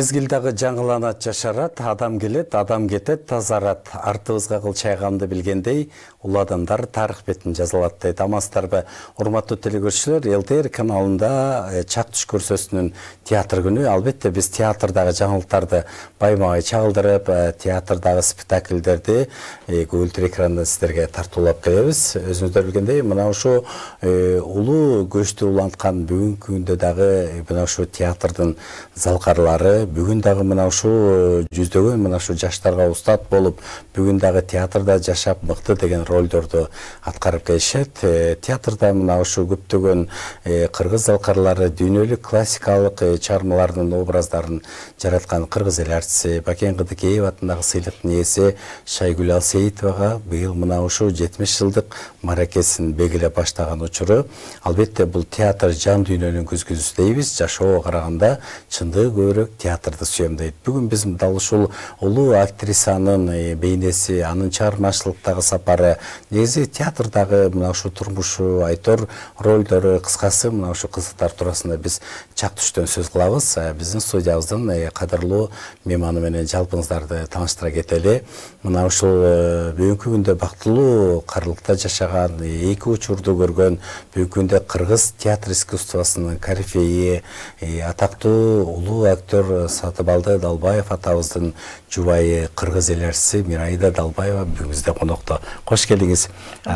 Мезгилдагы жаңыланат жашарат, адам келет, адам кетет, тазарат. Артыбызга кыл чайганды билгендей, ул адамдар тарых бетин жазалат дейт. Амансыздарбы, урматтуу телекөрүүчүлөр, ЛТР каналында чак түш көрсөсүнүн театр күнү. Албетте биз театрдагы жаңылыктарды байма-бай чагылдырып, театрдагы спектакльдерди көгүлтүр экрандан сиздерге тартуулап келебиз. Өзүңүздөр билгендей, мына ушу улуу көчтү уланткан бүгүнкү күндө дагы мына ушу театрдын залкарлары бүгүн дагы мына ушул жүздөгөн мына ушул жаштарга устат болуп, бүгүн дагы театрда жашап мыкты деген ролдорду аткарып келишет. Театрда мына ушул көптөгөн кыргыз залкарлары дүйнөлүк классикалык чыгармалардын образдарын жараткан кыргыз эл артиси Бакен Кыдыкеев атындагы сыйлыктын ээси Шайгүл Алсейитовага быйыл мына ушул 70 жылдык маракесин белгилеп баштаган учуру. Албетте бул театр жан дүйнөнүн күзгүсү дейбиз. Жашоого караганда чындыгы көбүрөөк театрды сүйөмдөйт. Бүгүн биз дал ушул улуу актрисанын бейнеси, анын чыгармачылыктагы сапары, негизи театрдагы мына ушул турмушу, айтор ролдору, кыскасы мына ушул кызыктар туурасында биз чак түштөн сөз кылабыз. Биздин студиябыздын кадырлуу мейманы менен жалпыңыздарды тааныштыра кетели. Мына ушул бүгүнкү күндө бактылуу карлыкта жашаган, эки учурду көргөн, бүгүнкү күндө кыргыз театр искусствосунун корифейи, атактуу улуу актер Сатыбалды Далбаев атабыздын жубайы кыргыз эл артиси Мирайда Далбаева бүгүнүздө конокто. Кош келиңиз.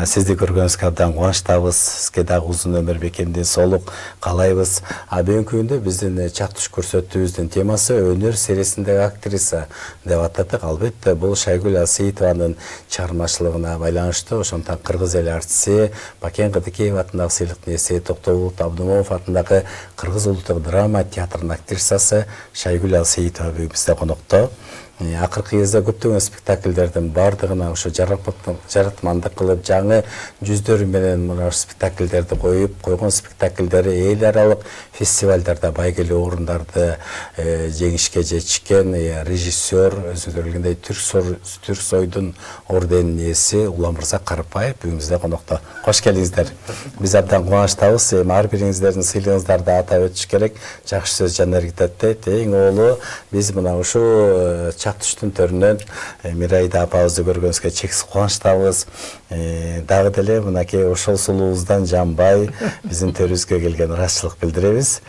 Сизди көргөнүбүзгө абдан кубанычтабыз. Сизге дагы узун өмүр бекемдик, соолук каалайбыз. Бүгүнкү күндө биздин чак түш көрсөтүүбүздүн темасы өнөр серисиндеги актриса деп атадык. Албетте бул Шайгүл Алсейитованын чыгармачылыгына байланыштуу. Ошондон кыргыз эл артиси Бакен Кыдыкеев атындагы сыйлыктын ээси Токтогул Абдымомов атындагы кыргыз улуттук драма театрынын актрисасы Шайгүл Алсейитова бүгүнүздө конокто. Акыркы кезде көптөгөн спектакльдердин бардыгына ошо жаратмандык кылып, жаңы жүздөр менен мына спектакльдерди коюп, койгон спектакльдери эл аралык фестивалдарда байгелүү орундарды жеңишке жетишкен режиссер, өзүңүздөр билгендей Түрксойдун орденинин ээси Уламырзак Карыпбаев бүгүнүздө конокто. Кош келиңиздер. Биз абдан кубанычтабыз. Ар бириңиздердин сыйлыгыңыздарды атап өтүш керек. Жакшы сөз жан эргитет. Эң оолу биз мына ушул чак түштүн төрүнөн Мирайда апабызды көргөнүбүзгө чексиз кубанычтабыз. Дагы деле мынакей ошол сулуубуздан жанбай биздин төрүбүзгө келген ыраазычылык билдиребиз.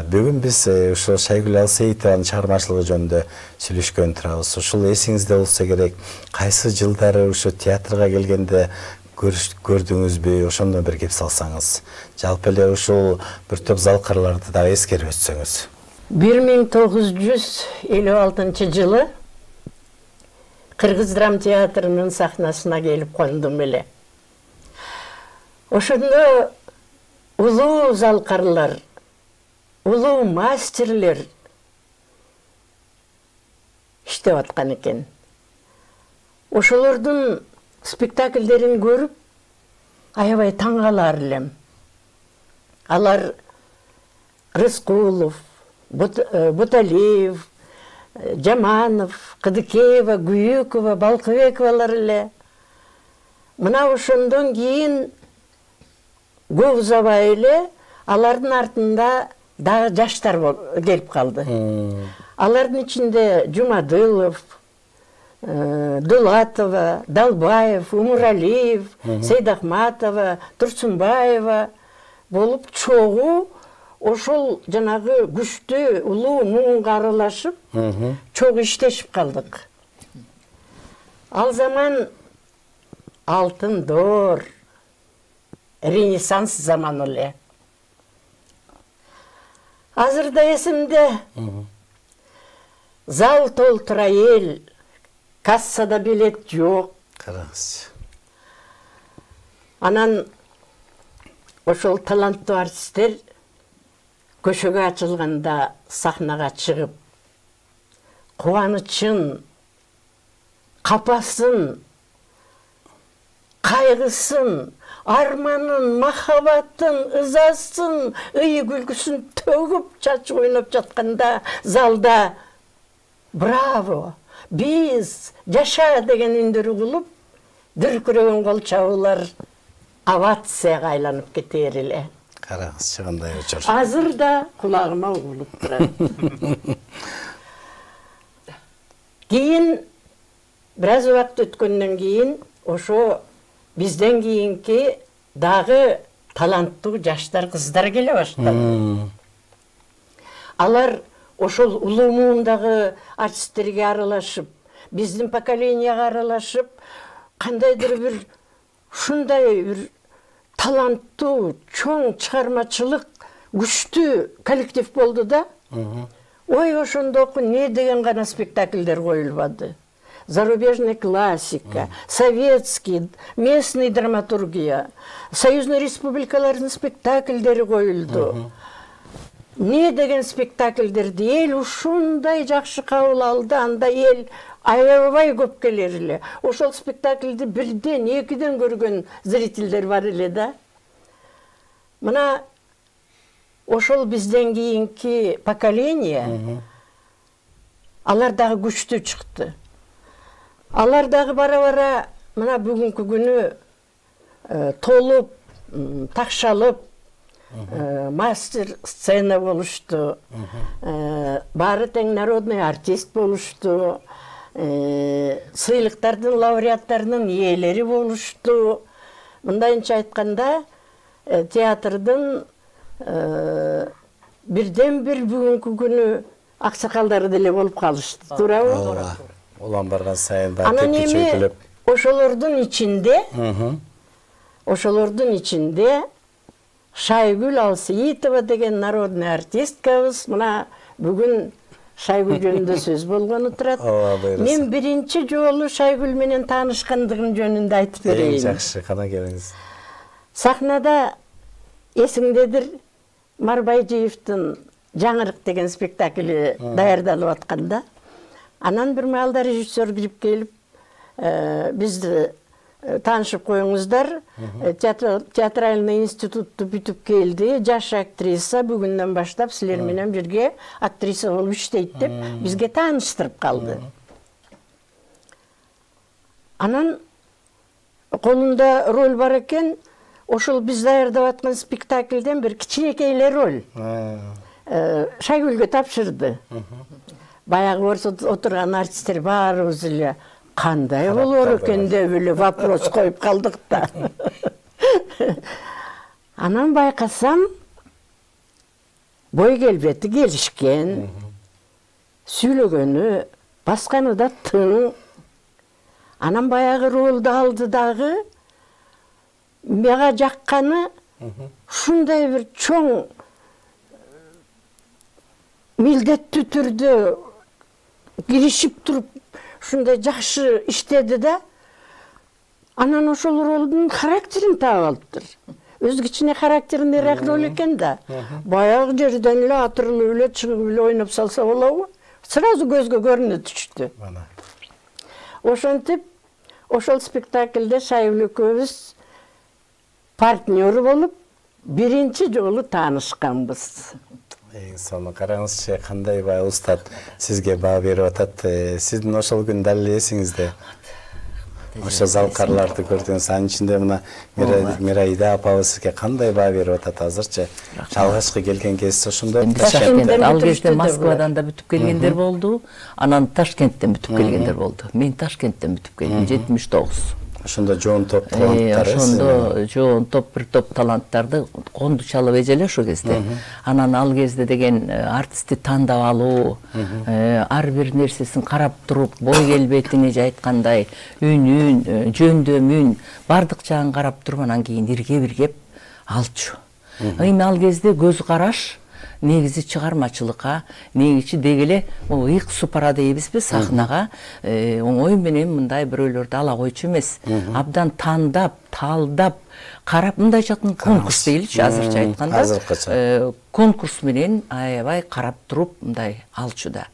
Бүгүн биз ошол Шайгүл Алсейитованын чыгармачылыгы жөнүндө сүйлөшкөн турабыз. Ушул эсиңизде болсо керек, кайсы жылдары ушу театрга келгенде көрдүңүзбү, ошондон бир кеп салсаңыз. Жалпы эле ушул бир топ залкарларды дагы эскерип өтсөңүз. 1956 жылы Кыргыз драма театрынын сахнасына келип кондум эле. Ошондо улуу залкарлар, улуу мастерлер иштеп аткан экен. Ошолордун спектакльдерин көрүп, аябай таң калар элем. Алар Рыскулов, Буталиев, Жаманов, Кыдыкеева, Гүйүкова, Балкыбековалар эле. Мына ошондон кийин көп узабай эле алардын артында дагы жаштар келип калды. Алардын ичинде Жумадылов, Дулатова, Далбаев, Умуралиев, Сейдахматова, Турсунбаева болуп чогуу ошол жанагы күчтүү улуу муңга аралашып, чогуу иштешип калдык. Ал заман алтын доор, ренессанс заманы эле. Азырда эсимде зал толтура эл, кассада билет жок. Караңыз. Анан ошол таланттуу артисттер көшөгө ачылганда сахнага чыгып, кубанычын, капасын, кайгысын, арманын, махаббатын, ызасын, ый күлкүсүн төгүп чачып ойноп жатканда залда браво, биз жаша деген үндөрү угулуп, дүркүрөгөн кол чабуулар овацияга айланып кетер эле. Караңыз, чыгандай учур. Азыр да кулагыма угулуп турат. Кейін біраз уақыт өткеннен кейін ошо бизден кийинки дагы таланттуу жаштар кыздар келе баштады. Алар ошол улуу муундагы артисттерге аралашып, биздин поколенияга аралашып, кандайдыр бир ушундай бир таланттуу, чоң чыгармачылык, күчтүү коллектив болду да. Ой, ошондоку не деген гана спектакльдер коюлбады. Зарубежная классика, советский, местный драматургия, союзный республикалардын спектакльдери коюлду. Не деген спектакльдерди эл ушундай жакшы кабыл алды, анда эл аябай көп келер эле. Ошол спектакльди бирден, экиден көргөн зрительдер бар эле да. Мына ошол бизден кийинки поколение алар дагы күчтүү чыкты. Алар дагы бара-бара мына бүгүнкү күнү толуп, такшалып, мастер сцена болушту. Баары тең народный артист болушту. Сыйлыктардын лауреаттарынын ээлери болушту. Мындайынча айтканда, театрдын бирден бир бүгүнкү күнү аксакалдары деле болуп калышты. Туурабы? Улам барган сайын да көчөйтүлүп. Ошолордун ичинде Шайгүл Алсейитова деген народный артисткабыз, мына бүгүн Шайгүл жөнүндө сөз болгону турат. Мен биринчи жолу Шайгүл менен таанышкандыгым жөнүндө айтып берейин. Жакшы, кана келиңиз. Сахнада эсиңдедир, Марбайжиевдин Жаңырык деген спектакли даярдалып атканда, анан бир маалда режиссер кирип келип, бизди таанышып коюңуздар, театральный институтту бүтүп келди, жаш актриса бүгүндөн баштап силер менен бирге актриса болуп иштейт деп бизге тааныштырып калды. Анан колунда роль бар экен, ошол биз даярдап аткан спектакльден бир кичинекей эле роль Шайгүлгө тапшырды. Баягы отурган артисттер баарыбыз эле кандай болор экен деп эле вопрос коюп калдык да. Анан байкасам, бой келбети келишкен, сүйлөгөнү, басканы да тың. Анан баягы ролду алды дагы, мага жакканы ушундай бир чоң милдеттүү түрдө киришип туруп ушундай жакшы иштеди да. Анан ошол ролдун характерин таап алыптыр. Өзгөчө характериндераак роль экен да. Баягы жерден эле атырылып эле чыгып эле ойноп салса болобу? Сразу көзгө көрүнө түштү. Ошентип, ошол спектакльде Шайгүл экөөбүз партнер болуп, биринчи жолу таанышканбыз. Соны караңызчы, кандай бай устат сизге баа берип атат. Сиздин ошол күн дал эсиңизде. Ошо залкарларды көрдүңүз. Анын ичинде мына Мирайда апабыз сизге кандай баа берип атат азырчы? Алгачкы келген кезде ошондо ал кезде Москвадан да бүтүп келгендер болду, анан Ташкенттен бүтүп келгендер болду. Мен Ташкенттен бүтүп келдим 79. Ошондо жоон топ таланттар. Ошондо жоон топ бир топ таланттарды конду чалып эже эле ошол кезде. Анан ал кезде деген артистти тандап алуу, ар бир нерсесин карап туруп, бой келбетине айткандай, үнүн, жөндөмүн, бардык жагын карап туруп, анан кийин ирге-биргеп алчу. Эми ал кезде көз караш негизи чыгармачылыкка, негичи дегеле ыйык супара дейбизби сахнага, оңой менен мындай бирөөлөрдү ала койчу эмес. Абдан тандап, талдап, карап мындай жактын конкурс дейличи азырча айтканда. Конкурс менен аябай карап туруп мындай алчу да.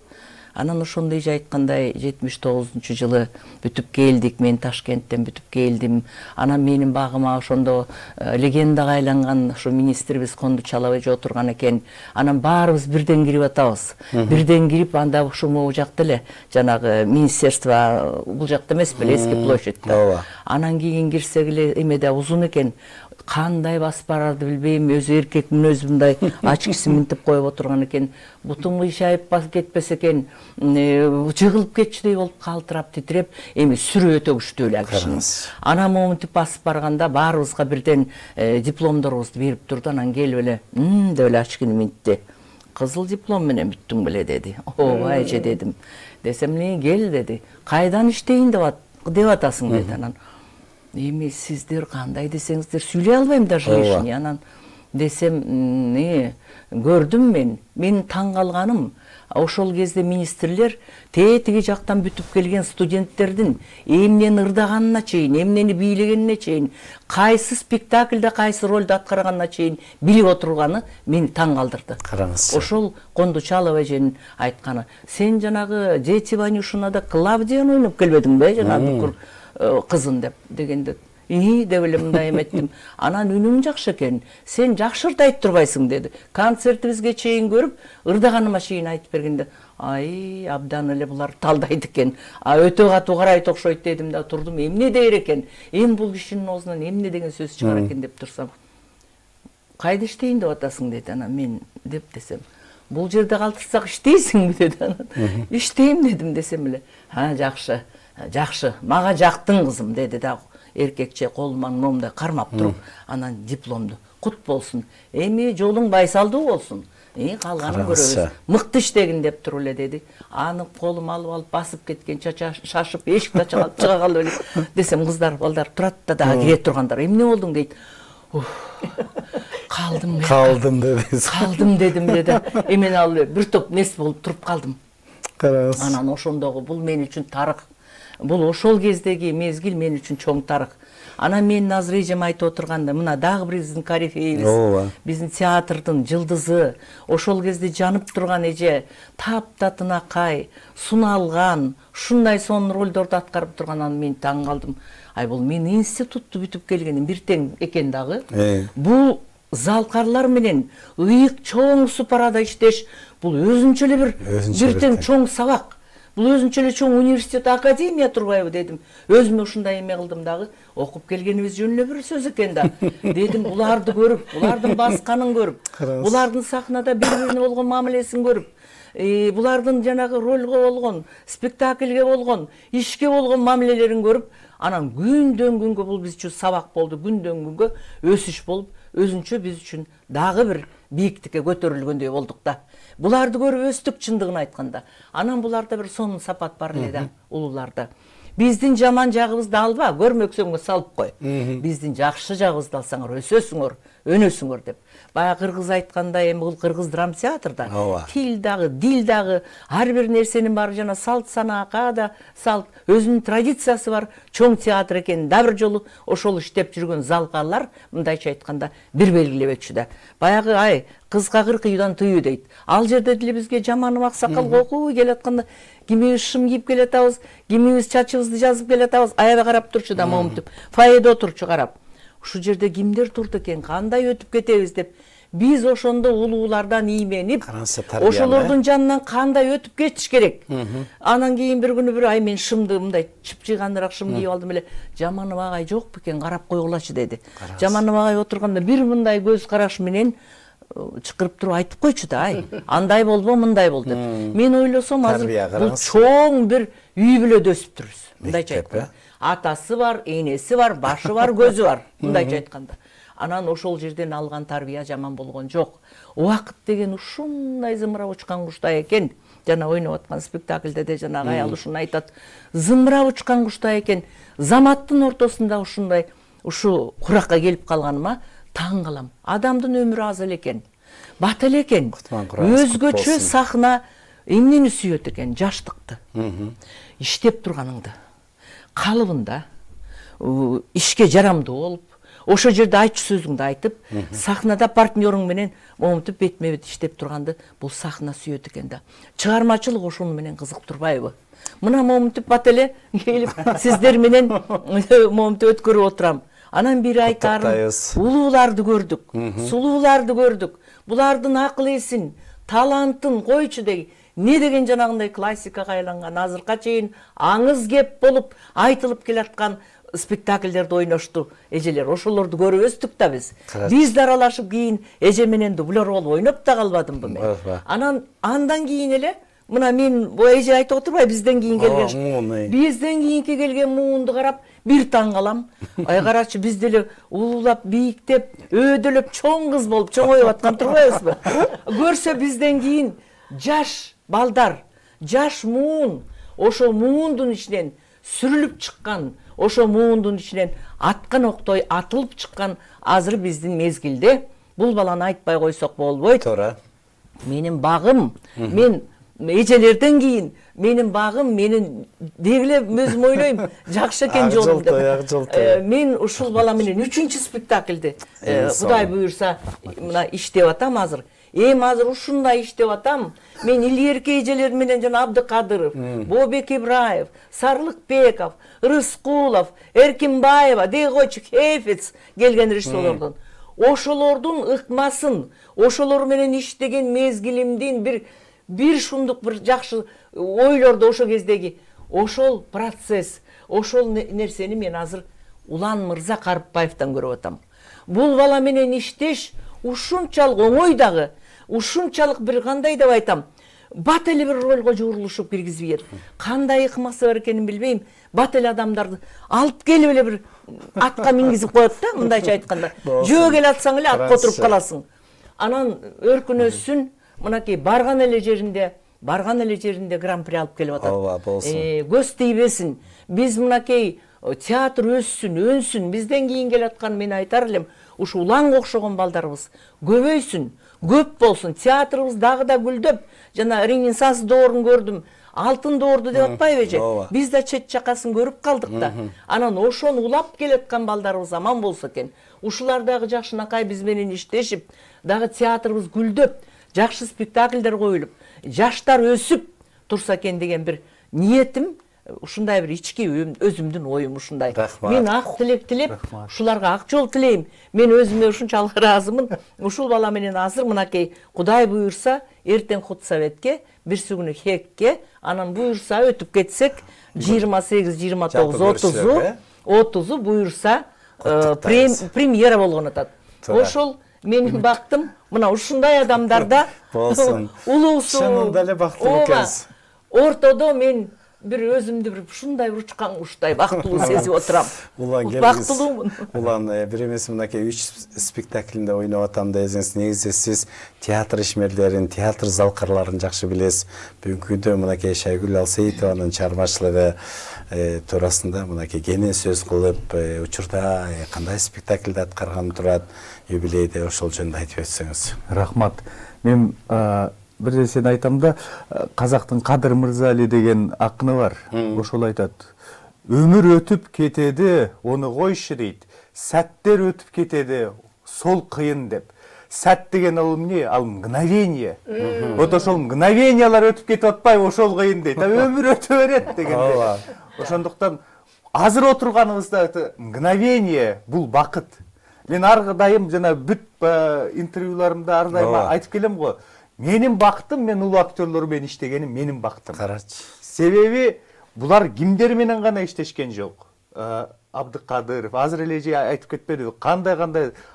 Анан ошондой айткандай 79-жылы бүтүп келдик, мен Ташкенттен бүтүп келдим. Анан менин багыма ошондо легендага айланган ошо министрибиз Конду Чалабай отурган экен. Анан баарыбыз бирден кирип атабыз. Бирден кирип, анда ошо могу жакта эле жанагы министерство бул жакта эмес беле, эски площадьта. Анан кийин кирсек эле эмеде узун экен. кандай басып барарды билбейм, өзү эркек мүнөзү мындай ачкысы минтип коюп отурган экен, бутум кыйшайып кетпесе экен, жыгылып кетчүдөй болуп калтырап титиреп, эми сүрү өтө күчтүү эле кишинин. Анан моминтип басып барганда баарыбызга бирден дипломдорубузду берип турду, анан келип эле деп эле ачкыны минтти. Кызыл диплом менен бүттүң беле деди. Ооба эже дедим. Десем, кел деди. Кайдан иштейин деп атасың деди. Анан эми сиздер кандай десеңиздер сүйлөй албайм даже лишний. Анан десем, көрдүм мен таң калганым, ошол кезде министрлер тетиги жактан бүтүп келген студенттердин эмнени ырдаганына чейин, эмнени бийлегенине чейин, кайсы спектакльде кайсы ролду аткарганына чейин билип отурганы мени таң калтырды. Караңыз. Ошол Кондучалова эженин айтканы. Сен жанагы Дети Ванюшинада Клавдияны ойноп келбедиңби, жанагы бүкүр кызын деп дегенде. Деп эле мындай эметтим. Анан үнүң жакшы экен. Сен жакшы ырдайт турбайсың деди. Концертибизге чейин көрүп, ырдаганыма чейин айтып бергенде, ай, абдан эле булар талдайт экен. Өтө катуу карайт окшойт дедим да турдум. Эмне дейр экен? Эми бул кишинин оозунан эмне деген сөз чыгар экен деп турсам. Кайда иштейин деп атасың деди. Анан мен деп десем, бул жерде калтырсак иштейсиңби деди. Анан иштейм дедим десем эле. Жакшы, жакшы. Мага жактың кызым деди да. Эркекче колуман момундай кармап туруп, анан дипломду кут болсун. Эми жолуң байсалдуу болсун. Калганын көрөбүз. Мыкты иштегин деп туруп эле деди. Аны колума алып басып кеткен шашып эшикти ача калып эле. Десем, кыздар, балдар турат да дагы кире тургандар. Эмне болдуң дейт. Калдым дедиңиз. Калдым дедим деди. Эмен алып бир топ нес болуп туруп калдым. Караңыз. Анан ошондогу бул мен үчүн тарых. Бул ошол кездеги мезгил мен үчүн чоң тарых. Анан мен Назыр эжем айтып отурганда, мына дагы биздин корифейбиз, биздин театрдын жылдызы, ошол кезде жанып турган эже, таптатынакай, суналган, ушундай сонун ролдорду аткарып турганан мен таң калдым. Ай, бул мен институтту бүтүп келгеним бир тең экен дагы. Бул залкарлар менен ыйык чоң супарада иштеш, бул өзүнчө эле бир тең чоң сабак. Бул өзүнчө эле чоң университет, академия турбайбы дедим. Өзүмө ушундай эме кылдым дагы. Окуп келгенибиз жөн эле бир сөз экен да. Дедим, буларды көрүп, булардын басканын көрүп, булардын сахнада бири-бирине болгон мамилесин көрүп, булардын жанагы ролго болгон, спектакльге болгон, ишке болгон мамилелерин көрүп, анан күндөн күнгө бул биз үчүн сабак болду. Күндөн күнгө өсүш болуп, өзүнчө биз үчүн дагы бир бийиктикке көтөрүлгөндөй болдук да. Буларды көрүп өстүк чындыгын айтканда. Анан буларда бир сонун сапат бар эле да, улууларда. Биздин жаман жагыбызды алба, көрмөксөңгө салып кой. Биздин жакшы жагыбызды алсаңар өсөсүңөр, өнөсүңөр деп. Бая кыргыз айтканда, эми бул кыргыз драма театрда тил дагы, дил дагы, ар бир нерсенин баары жана салт санаакка да салт, өзүнүн традициясы бар, чоң театр экен. Да бир жолу ошол иштеп жүргөн залкалар мындайча айтканда бир белгилеп өтчү да. Баягы ай, кызга 40 үйдөн тыюу дейт. Ал жерде деле бизге жаман аксакал окуу келатканда кимибиз шым кийип келатабыз, кимибиз чачыбызды жазып келатабыз, аябай карап турчу да момунтуп, фойеде отурчу карап. Ушул жерде кимдер турду экен, кандай өтүп кетебиз деп, биз ошондо улуулардан ийменип, ошолордун жанынан кандай өтүп кетиш керек. Анан кийин бир күнү бир ай мен шымды мындай чыпчыйгандыраак шым кийип алдым эле. Жаманов агай жок бекен, карап койгулачы деди. Жаманов агай отурганда бир мындай көз караш менен чыкырып туруп айтып койчу да, ай, андай болбо, мындай бол деп. Мен ойлосом азыр бул чоң бир үй бүлөдө өсүп турбуз. Мындайча айтканда. Атасы бар, энеси бар, башы бар, көзү бар. Мындайча айтканда. Анан ошол жерден алган тарбия жаман болгон жок. Убакыт деген ушундай зымырап учкан куштай экен. Жана ойноп аткан спектакльде де жана аял ушуну айтат. Зымырап учкан куштай экен. Заматтын ортосунда ушундай, ушу куракка келип калганыма таң калам. Адамдын өмүрү аз эле экен. Бат эле экен. Өзгөчө сахна эмнени сүйөт экен? Жаштыкты. Иштеп турганыңды. Калыбында ишке жарамдуу болуп, ошо жерде айтчу сөзүңдү айтып, сахнада партнерың менен момунтуп бетме бет иштеп турганды бул сахна сүйөт экен да. Чыгармачылык ошону менен кызыктырбайбы? Мына момунтуп бат эле келип сиздер менен момунтуп өткөрүп отурам. Анан бир айтарым, улууларды көрдүк, сулууларды көрдүк. Булардын акыл эсин, талантын койчу дей, не деген жанагындай классикага айланган азыркыга чейин аңыз кеп болуп айтылып келаткан спектакльдерди ойношту эжелер. Ошолорду көрүп өстүк да биз. Биз да аралашып кийин эже менен дублер болуп ойноп да калбадымбы мен. Андан кийин эле мына мен бу эже айтып отурбайбы, бизден кийин келген. Бизден кийинки келген муунду карап бир таң калам. Ай карачы, биз деле улуулап, бийиктеп, өйдөлөп, чоң кыз болуп чоңоюп аткан турбайбызбы? Көрсө бизден кийин жаш балдар, жаш муун, ошо муундун ичинен сүрүлүп чыккан, ошо муундун ичинен аткан октой атылып чыккан азыр биздин мезгилде. Бул баланы айтпай койсок болбойт. Туура. Менин багым, мен эжелерден кийин менин багым, менин дегиле өзүм ойлойм, жакшы экен жолум деп. Мен ушул бала менен 3-чү спектакльди Кудай буйрса мына иштеп атам азыр. Азыр ушундай иштеп атам. Мен илгерки эжелер менен жана Абдыкадыров, Бобек Ибраев, Сарлыкбеков, Рыскулов, Эркинбаева, Дегойчу, Хефец келген режиссерлордон. Ошолордун ыкмасын, ошолор менен иштеген мезгилимдин бир шундук бир жакшы ойлорду ошо кездеги ошол процесс, ошол нерсени мен азыр Улан Мырза Карыпбаевдан көрүп атам. Бул бала менен иштеш ушунчалык оңой дагы, ушунчалык бир кандай деп айтам, бат эле бир ролго жуурулушуп киргизбейт. Кандай ыкмасы бар экенин билбейм. Бат эле адамдарды алып келип эле бир атка мингизип коет да, мындайча айтканда. Жөө келе атсаң эле атка отуруп каласың. Анан өркүнөсүн, мынакей барган эле жеринде гран-при алып келип атат. Ооба, болсун. Көз тийбесин. Биз мынакей театр өссүн, өнсүн. Бизден кийин келаткан мен айтар элем, ушу уланга окшогон балдарыбыз көбөйсүн, көп болсун. Театрыбыз дагы да гүлдөп, жана Ренессанс доорун көрдүм. Алтын доорду деп атпайбы эже? Биз да чет жакасын көрүп калдык да. Анан ошону улап келаткан балдарыбыз аман болсо экен. Ушулар дагы жакшынакай биз менен иштешип, дагы театрыбыз гүлдөп, жакшы спектакльдер коюлуп, жаштар өсүп турса экен деген бир ниетим, ушундай бир ички өзүмдүн оюм ушундай. Мен ак тилек тилеп, ушуларга ак жол тилейм. Мен өзүмө ушунчалык ыраазымын. Ушул бала менен азыр мынакей Кудай буйрса, эртең худсоветке, бирси күнү хекке, анан буйрса өтүп кетсек, 28, 29, 30 буйрса премьера болгон атат. Ошол менин бактым, мына ушундай адамдарда болсун. Улуусу. Чынында эле бактылуу экенсиз. Ортодо мен бир өзүмдү бир ушундай учкан куштай бактылуу сезип отурам. Бактылуумун. Улан бир эмес мынакей 3 спектакльинде ойноп атам десеңиз, негизи сиз театр ишмерлерин, театр залкарларын жакшы билесиз. Бүгүнкү күндө мынакей Шайгүл Алсейитованын чыгармачылыгы туурасында мынакей кенен сөз кылып, учурда кандай спектакльде аткарган турат, юбилейде ошол жөнүндө айтып өтсөңүз. Рахмат. Мен бир нерсени айтам да, Казактын Кадыр Мырзали деген акыны бар. Ошол айтат: өмүр өтүп кетеди, оны койчу дейт. Сәттер өтүп кетеди, сол кыйын деп. Сәт деген ал эмне? Ал мгновение. Вот ошол мгновениялар өтүп кетип атпайбы, ошол кыйын дейт. Өмүр өтө берет дегенде. Ошондуктан азыр отурганыбызда мгновение бул бакыт. Мен ар дайым жана бүт интервьюларымда ар дайым айтып келем го. Менин бактым, мен улуу актерлор менен иштегеним менин бактым. Карачы. Себеби булар кимдер менен гана иштешкен жок. Абдыкадыров, азыр эле эже айтып кетпедиби? Кандай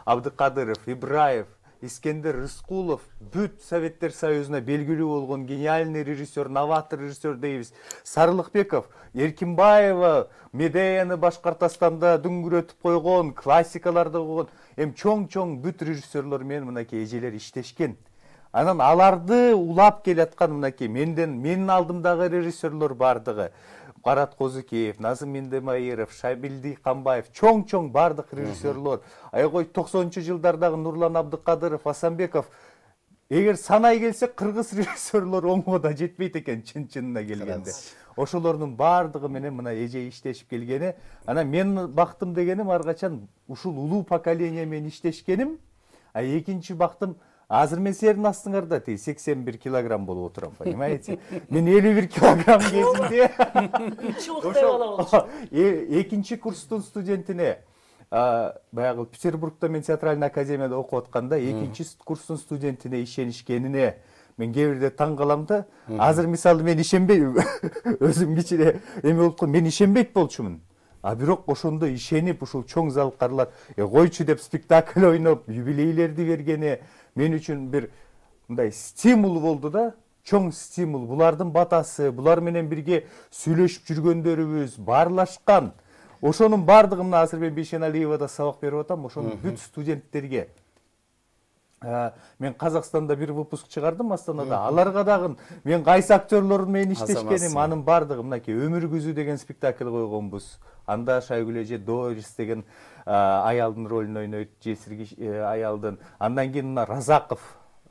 Абдыкадыров, Ибраев, Искендер Рыскулов, бүт Советтер Союзуна белгилүү болгон гениальный режиссер, новатор режиссер дейбиз. Сарлыкбеков, Эркинбаева, Медеяны Башкортостанда дүңгүрөтүп койгон, классикаларды койгон, чоң бүт режиссерлор менен мынакей эжелер иштешкен. Анан аларды улап келаткан мынакей менин алдымдагы режиссерлор бардыгы. Карат Козукеев, Назым Мендемаиров, Шабил Дыйканбаев, чоң бардык режиссерлор. Айгой 90-чы жылдардагы Нурлан Абдыкадыров, Асанбеков. Эгер санай келсе, кыргыз режиссерлор оңго да жетпейт экен чын-чынына келгенде. Ошолордун бардыгы менен мына эже иштешип келгени. Анан мен бактым дегеним ар качан ушул улуу поколение менен иштешкеним. А экинчи бактым, азыр мен силердин астыңарда 81 килограмм болуп отурам, понимаете? Мен 51 килограмм кезинде экинчи курстун студентине, баягы Петербургда мен театральный академияда окуп атканда экинчи курстун студентине ишенишкенине мен кээ бирде таң калам да. Азыр мисалы мен ишенбейм. Өзүм кичине эме болуп калып, мен ишенбейт болчумун. А бирок ошондо ишенип ушул чоң зал карылат, койчу деп спектакль ойноп, юбилейлерди бергени мен үчүн бир мындай стимул болду да. Чоң стимул. Булардын батасы, булар менен бирге сүйлөшүп жүргөндөрүбүз, баарлашкан. Ошонун бардыгын азыр мен Бейшеналиевада сабак берип атам, ошонун бүт студенттерге. Мен Казакстанда бир выпуск чыгардым Астанада. Аларга дагы мен кайсы актерлор менен иштешкеним, анын бардыгы мынакей Өмүр күзү деген спектакль койгонбуз. Анда Шайгүл эже Дорис деген аялдын ролун ойнойт, жесир аялдын. Андан кийин мына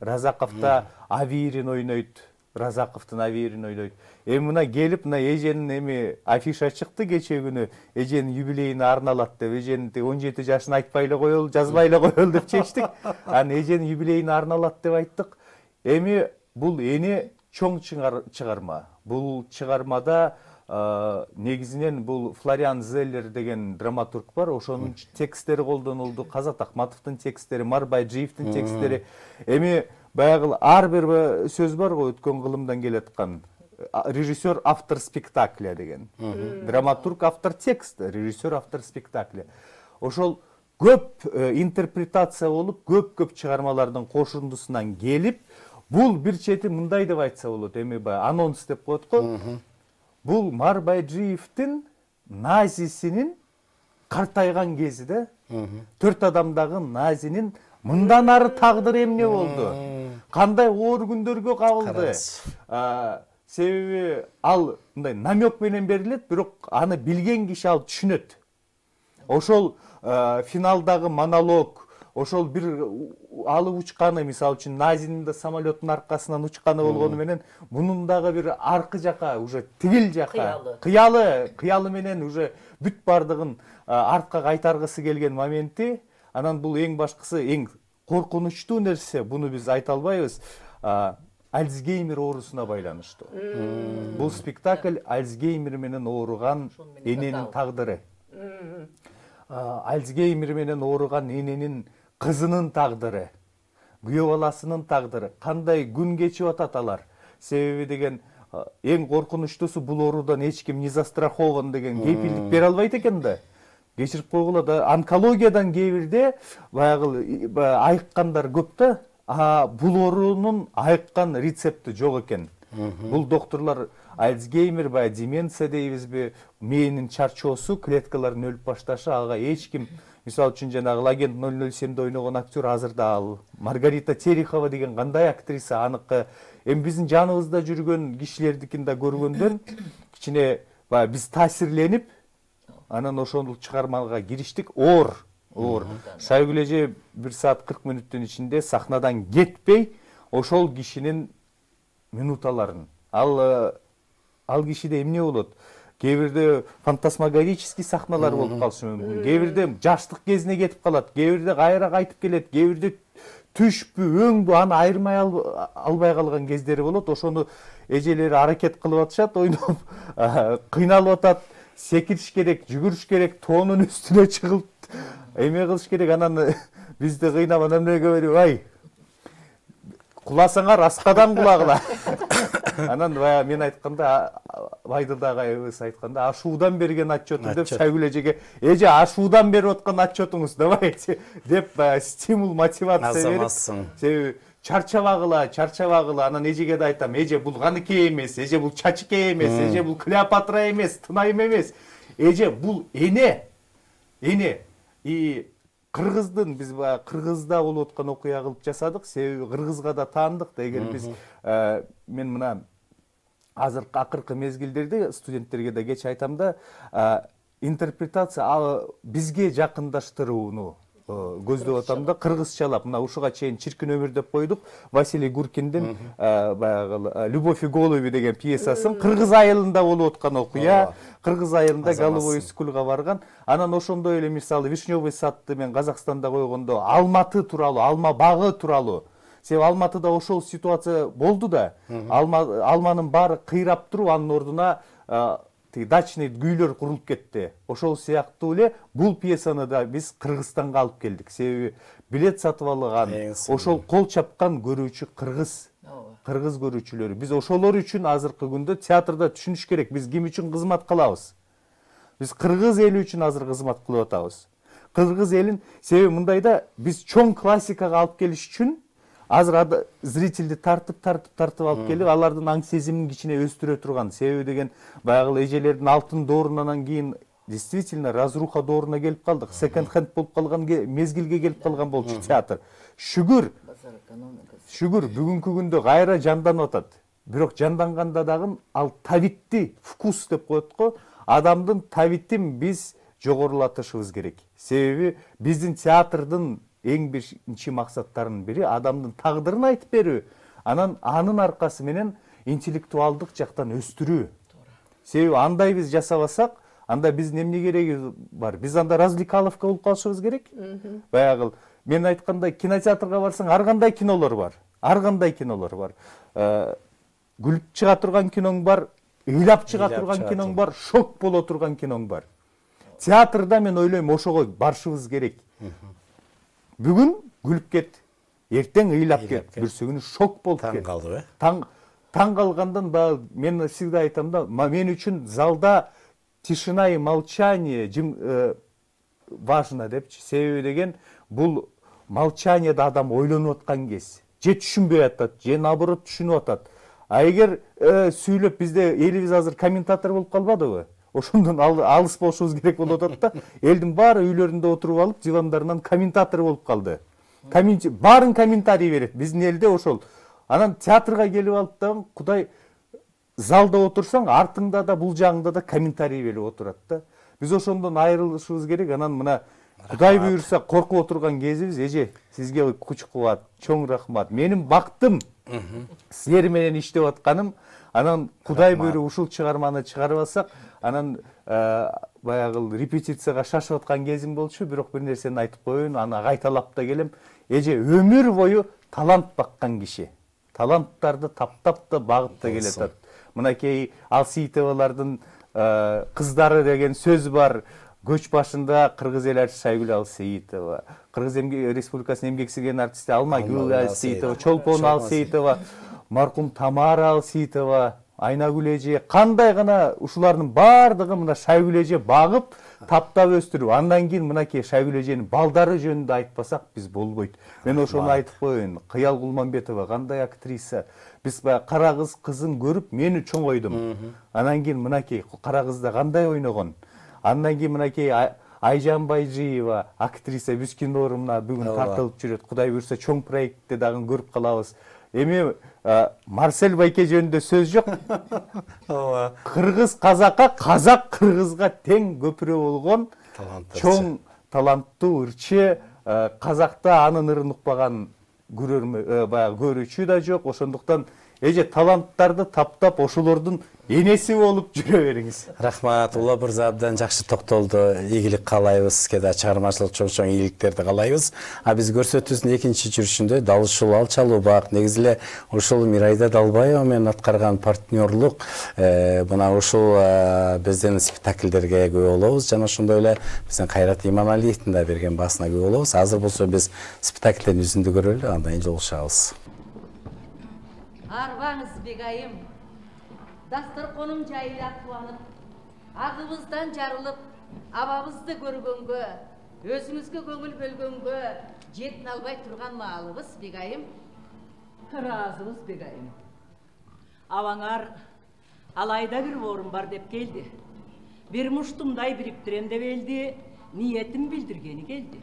Разаковта Авирин ойнойт. Разаковтун Авирин ойнойт. Эми мына келип мына эженин эми афиша чыкты кече күнү. Эженин юбилейине арналат деп, эженин 17 жашын айтпай эле коелу, жазбай эле коелу деп чечтик. Анан эженин юбилейине арналат деп айттык. Эми бул эне чоң чыгарма. Бул чыгармада негизинен бул Флориан Зеллер деген драматург бар, ошонун текстери колдонулду, Казат Акматовдун текстери, Марбайжиевдин текстери. Эми баягы ар бир сөз бар го, өткөн кылымдан келаткан. Режиссер автор спектакля деген. Драматург автор текста, режиссер автор спектакля. Ошол көп интерпретация болуп, көп чыгармалардын кошундусунан келип, бул бир чети мындай деп айтса болот, эми анонс деп коет го. Бул Марбайжиевдин назисинин картайган кези да, 4 адамдагы назинин мындан ары тагдыры эмне болду? Кандай оор күндөргө кабылды? Себеби ал мындай намек менен берилет, бирок аны билген киши ал түшүнөт. Ошол финалдагы монолог, ошол бир алып учканы, мисалы үчүн назинин да самолеттун аркасынан учканы болгону менен, мунун дагы бир аркы жака, уже тигил жака, кыялы менен уже бүт бардыгын артка кайтаргысы келген моменти. Анан бул эң башкысы, эң коркунучтуу нерсе, буну биз айта албайбыз, Альцгеймер оорусуна байланыштуу. Бул спектакль Альцгеймер менен ооруган эненин тагдыры. Альцгеймер менен ооруган эненин кызынын тагдыры, күйөө баласынын тагдыры, кандай күн кечип атат алар. Себеби деген эң коркунучтуусу, бул оорудан эч ким не застрахован деген кепилдик бере албайт экен да. Кечирип койгула да, онкологиядан кээ бирде баягы айыккандар көп да, бул оорунун айыккан рецепти жок экен. Бул доктурлар Альцгеймер, деменция дейбизби, мээнин чарчоосу, клеткалардын өлүп башташы, ага эч ким, мисалы үчүн жанагы Агент 007-де ойногон актер азырда ал Маргарита Терехова деген кандай актриса, аныкы эми биздин жаныбызда жүргөн кишилердикин да көргөндөн кичине биз таасирленип, анан ошол чыгармага кириштик. Оор. Шайгүл эже 1 саат 40 мүнөттүн ичинде сахнадан кетпей, ошол кишинин минуталарын. Ал кишиде эмне болот? Кээ бирде фантасмагорический сахналар болуп калышы мүмкүн. Кээ бирде жаштык кезине кетип калат, кээ бирде кайра кайтып келет, кээ бирде түшпү, өңбү, аны айырмай албай калган кездери болот. Ошону эжелери аракет кылып атышат, ойноп, кыйналып атат, секириш керек, жүгүрүш керек, тоонун үстүнө чыгып эме кылыш керек. Анан бизди кыйнап анан эмнеге берип, ай, куласаңар аскадан кулагыла. Анан мен айтканда, Байдылдагы айыбыз айтканда, ашуудан берген отчету деп Шайгүл эжеге, эже ашуудан берип аткан отчетуңуз давайте деп стимул, мотивация берип. Себеби чарчабагыла, анан эжеге да айтам, эже бул Ганыке эмес, эже бул Чачыке эмес, эже бул Клеопатра эмес, Тынайым эмес. Эже бул эне. И Кыргыздын, биз Кыргызда болуп аткан окуя кылып жасадык, себеби Кыргызга да таандык да. Эгер биз мен мына азыркы акыркы мезгилдерде студенттерге да кеч айтам да, интерпретация бизге жакындаштырууну көздөп атам да, кыргызчалап. Мына ушуга чейин Чиркин өмүр деп койдук, Василий Гуркиндин баягы Любовь и голуби деген пьесасын кыргыз айылында болуп аткан окуя. Кыргыз айылында Голубой скулга барган. Анан ошондой эле мисалы Вишневый садты мен Казакстанда койгондо Алматы тууралуу, Алма багы тууралуу. Себеби Алматыда ошол ситуация болду да. Алманын баары кыйрап туруп, анын ордуна дачный гүйлөр курулуп кетти. Ошол сыяктуу эле бул пьесаны да биз Кыргызстанга алып келдик. Себеби билет сатып алган, ошол кол чапкан көрүүчү кыргыз. кыргыз көрүүчүлөрү, биз ошолор үчүн азыркы күндө театрда түшүнүш керек, биз ким үчүн кызмат кылабыз. Биз кыргыз эли үчүн азыр кызмат кылып атабыз. Кыргыз элин, себеби мындайда биз чоң классикага алып келиш үчүн азыр зрительди тартып алып келип, алардын аң сезимин кичине өстүрө турган. Себеби деген баягы эжелердин алтын доорунан кийин действительно разруха дооруна келип калдык. Секонд хенд болуп калган мезгилге келип калган болчу театр. Шүгүр бүгүнкү күндө кайра жанданып атат. Бирок жанданганда дагы ал табитти вкус деп коет го, адамдын табитин биз жогорулатышыбыз керек. Себеби биздин театрдын эң биринчи максаттарынын бири адамдын тагдырын айтып берүү, анын аркасы менен интеллектуалдык жактан өстүрүү. Себеби андай биз жасабасак, анда биздин эмне кереги бар? Биз анда развлекаловка болуп калышыбыз керек. Баягы мен айткандай, кинотеатрга барсаң, ар кандай кинолор бар. Күлүп чыга турган киноң бар, ыйлап чыга турган киноң бар, шок боло турган киноң бар. Театрда мен ойлойм ошого барышыбыз керек. Бүгүн күлүп кет, эртең ыйлап кет, бүрсүгүнү шок болуп кет. Таң калдым, Таң калгандан мен всегда айтам да, мен үчүн залда тишина и молчание важно депчи. Себеби деген бул молчанияда адам ойлонуп аткан кез, же түшүнбөй атат, же наоборот түшүнүп атат. А эгер сүйлөп, бизде элибиз азыр комментатор болуп калбадыбы? Ошондон алыс болушубуз керек болуп атат да. Элдин баары үйлөрүндө отуруп алып, дивандарынан комментатор болуп калды. Баарын комментарий берет. Биздин элде ошол. Анан театрга келип алып да, Кудай залда отурсаң, артыңда да, бул жагыңда да комментарий берип отурат да. Биз ошондон айрылышыбыз керек. Анан мына Кудай буйрса коркуп отурган кезибиз, эже, сизге күч кубат, чоң рахмат. Менин бактым силер менен иштеп атканым. Анан Кудай буйруп ушул чыгарманы чыгарып алсак, анан баягы репетицияга шашып аткан кезим болчу, бирок бир нерсени айтып коеюн, аны кайталап да келем. Эже, өмүр бою талант баккан киши. Таланттарды таптап да багып да келатат. Мынакей Алсейитовалардын кыздары деген сөз бар. Көч башында Кыргыз эл артисти Айгүл Алсейитова, Кыргыз Республикасынын эмгек сиңирген артисти Алмагүл Алсейитова, Чолпон Алсейитова, маркум Тамара Алсейитова, Айнагүл эже, кандай гана ушулардын баардыгы мына Шайгүл эже багып, таптап өстүрүп, андан кийин мынакей Шайгүл эженин балдары жөнүндө айтпасак биз болбойт. Мен ошону айтып коеюн. Кыял Кулманбетова кандай актриса. Биз кара кыз кызын көрүп, мени чоңойдум. Анан кийин мынакей кара кызда кандай ойногон. Андан кийин мынакей Айжан Байжиева, актриса, биз кинолору мына бүгүн тартылып жүрөт. Кудай буйрса чоң проектте дагы көрүп калабыз. Эми Марсель Байке жөнүндө сөз жок. Кыргыз казакка, казак кыргызга тең көпүрө болгон чоң таланттуу ырчы, казакта анын ырын укпаган көрүүчү да жок. Ошондуктан эже таланттарды таптап ошолордун энеси болуп жүрө бериңиз. Рахмат, Ула Мырза абдан жакшы токтолду. Ийгилик каалайбыз, сизге да чыгармачылык чоң ийгиликтерди каалайбыз. А биз көрсөтүүбүздүн экинчи жүрүшүндө дал ушул алчалуу бак, негизи эле ушул Мирайда Далбаева менен аткарган партнерлук мына ушул биздин спектакльдерге күбө болобуз. Жана ошондой эле биздин Кайрат Иманалиевдин да берген басына күбө болобуз. Азыр болсо биз спектакльдин үзүндү көрөлү, андан кийин жолугушабыз. Арбаңыз бегайым, дастарқоным жайыла қуанып, ағыбыздан жарылып, абабызды көргөнгө, өзіңізге көңіл бөлгөнгө, жетін албай тұрған маалыбыз бегайым. Разыбыз бегайым. Аваңар алайда бір орын бар деп келді. Bir муштумдай бириктирем деп элди, ниетин билдиргени келди.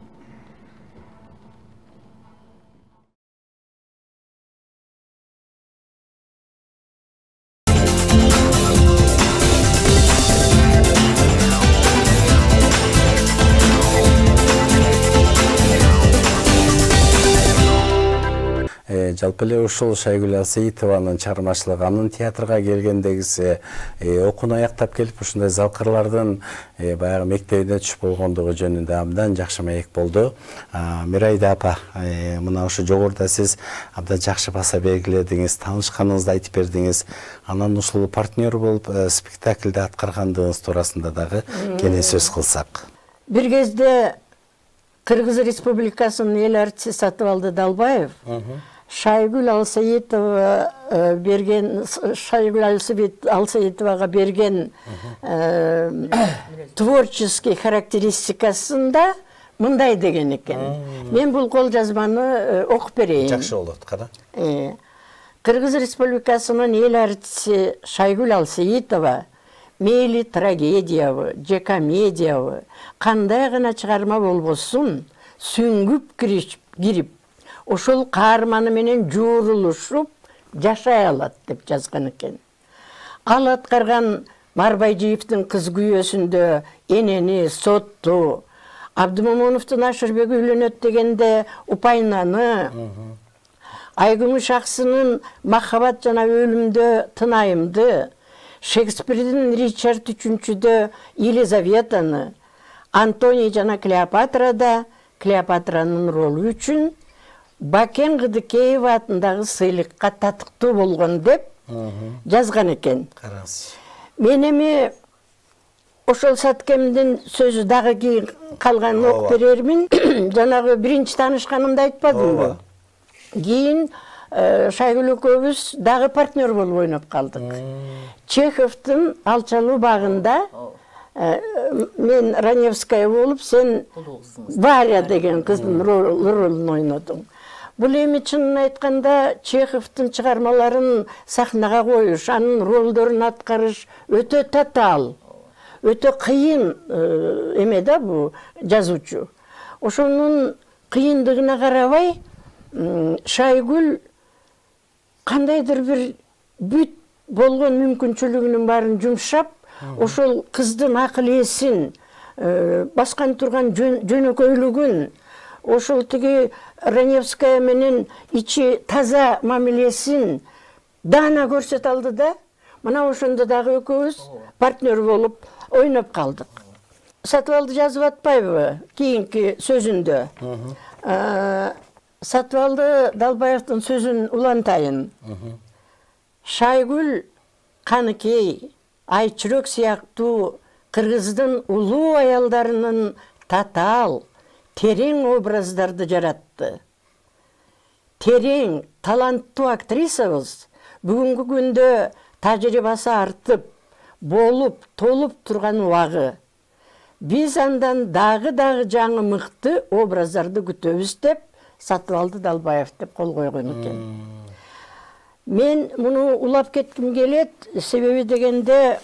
Жалпы эле ушул Шайгүл Алсейитованын чыгармачылыгы, анын театрга келгендегиси, окууну аяктап келип ушундай залкырлардын баягы мектебине түшүп болгондугу жөнүндө абдан жакшы маек болду. Мирайда апа, мына ушу жогоруда сиз абдан жакшы баса белгиледиңиз, таанышканыңызды айтып бердиңиз. Анан ушул партнер болуп спектакльде аткаргандыгыңыз туурасында дагы кене сөз кылсак. Бир кезде Кыргыз Республикасынын эл артисти Сатыбалды Далбаев Шайгүл Алсаитова берген, Шайгүл Алсаитоваға берген творческий характеристикасында мындай деген екен. Мен бұл қолжазбаны оқып берейін. Жақсы болады, қара. Қырғыз Республикасының ел артисі Шайгүл Алсаитова мейлі трагедиявы, же комедиявы, қандай ғана шығарма болбосын, сүңгіп кирип, ошол каарманы менен жуурулушуп жашай алат деп жазган экен. Ал аткарган Марбайжиевдин кыз күйөөсүндө энени, сотту, Абдымомуновдун Ашырбек үйлөнөт дегенде Упайнаны, Айгүмүш Аксынын Махабат жана өлүмдө Тынайымды, Шекспирдин Ричард үчүнчүдө Елизаветаны, Антоний жана Клеопатрада Клеопатранын ролу үчүн Бакен Кыдыкеева атындагы сыйлыкка татыктуу болгон деп жазган экен. Караңыз. Мен эми ошол Саткемдин сөзү дагы кийин калганын окуп берермин. Жанагы биринчи таанышканымда айтпадымбы? Кийин Шайгүл экөөбүз дагы партнер болуп ойноп калдык. Чеховдун Алчалуу багында мен Раневская болуп, сен Варя деген кыздын ролун ойнодуң. Бул эми чынын айтканда Чеховдун чыгармаларын сахнага коюш, анын ролдорун аткарыш өтө татаал, өтө кыйын эме да бу жазуучу. Ошонун кыйындыгына карабай Шайгүл кандайдыр бир бүт болгон мүмкүнчүлүгүнүн баарын жумшап, ошол кыздын акыл эсин, баскан турган жөнөкөйлүгүн, ошол тиги Раневская менен ичи таза мамилесин даана көрсөтө алды да, мына ошондо дагы экөөбүз партнер болуп ойноп калдык. Сатыбалды жазып атпайбы кийинки сөзүндө? Сатыбалды Далбаевдин сөзүн улантайын. Шайгүл Каныкей, Айчүрөк сыяктуу кыргыздын улуу аялдарынын татаал, терең образдарды жаратты. Терең, таланттуу актрисабыз бүгүнкү күндө тажрыйбасы артып, болуп, толуп турган убагы. Биз андан дагы жаңы мыкты образдарды күтөбүз деп Сатыбалды Далбаев деп кол койгон экен. Мен муну улап кетким келет, себеби дегенде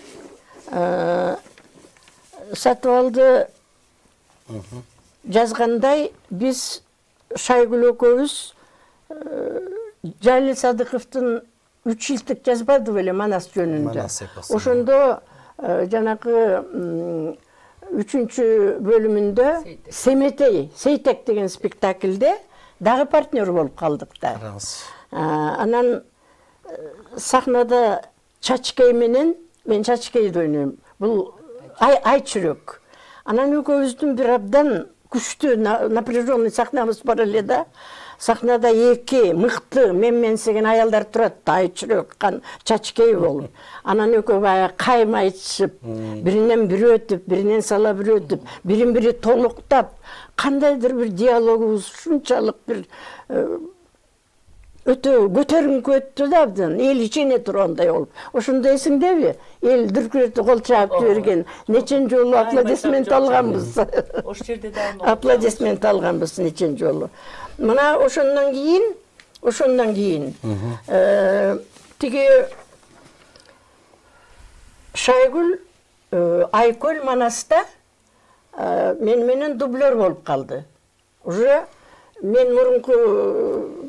Сатыбалды жазгандай биз Шайгүл экөөбүз Жалил Садыковдун 3 жылдык жазбады беле Манас жөнүндө. Ошондо жанагы 3-чү бөлүмүндө Семетей, Сейтек деген спектакльде дагы партнер болуп калдык да. Анан сахнада Чачкей менен, мен Чачкейди ойнойм. Бул Айчүрөк. Анан экөөбүздүн бир абдан күчтүү, напряженный сахнабыз бар эле да. Сахнада эки мыкты менменсеген аялдар турат, Айчүрөк, Чачкей болуп. Анан экөө баягы каймайтышып, биринен бири өтүп, биринен сала бири өтүп, бирин-бири толуктап, кандайдыр бир диалогубуз ушунчалык бир өтө көтөрүңкү өттү да абдан, эл ичине тургандай болуп. Ошондо эсиңдеби? Эл дүркүрөтүп кол чаап жиберген, нечен жолу аплодисмент алганбыз. Ош жерде да аплодисмент алганбыз нечен жолу. Мына ошондон кийин тиги Шайгүл Айкөл Манаста мен менен дублер болуп калды. Уже мен мурунку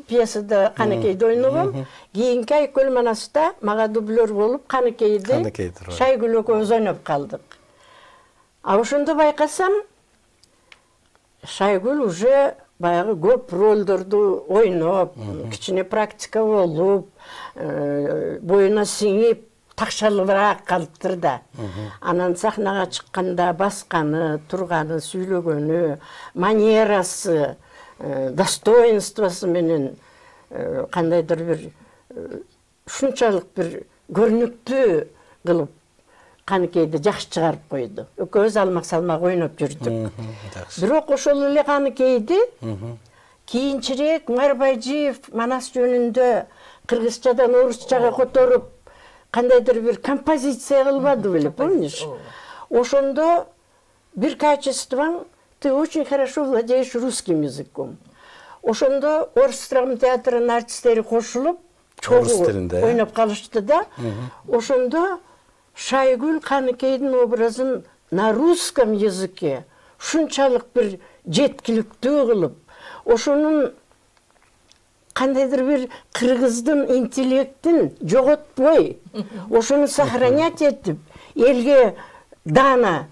пьесада Каныкейди ойногом, кийинки Айкөл Манаста мага дублер болуп Каныкейди Шайгүл экөөбүз ойноп калдык. А ошондо байкасам Шайгүл уже баягы көп ролдорду ойноп, кичине практика болуп, боюна сиңип, такшалыбыраак калыптыр да. Анан сахнага чыкканда басканы, турганы, сүйлөгөнү, манерасы, достоинствосы менен кандайдыр бир ушунчалык бир көрүнүктүү кылып Каныкейди жакшы чыгарып койду. Экөөбүз алмак салмак ойноп жүрдүк. Бирок ошол эле Каныкейди Кийинчерээк Марбайжиев Манас жөнүндө кыргызчадан орусчага которуп кандайдыр бир композиция кылбады беле, помнишь? Ошондо бир качествоң ты очень хорошо владеешь русским языком. Ошондо Орыс драма театрынын артисттери кошулуп, чогуу ойноп калышты да. Ошондо Шайгүл Каныкейдин образын на русском языке ушунчалык бир жеткиликтүү кылып, ошонун кандайдыр бир кыргыздын интеллектин жоготпой, ошону сохранять этип, элге даана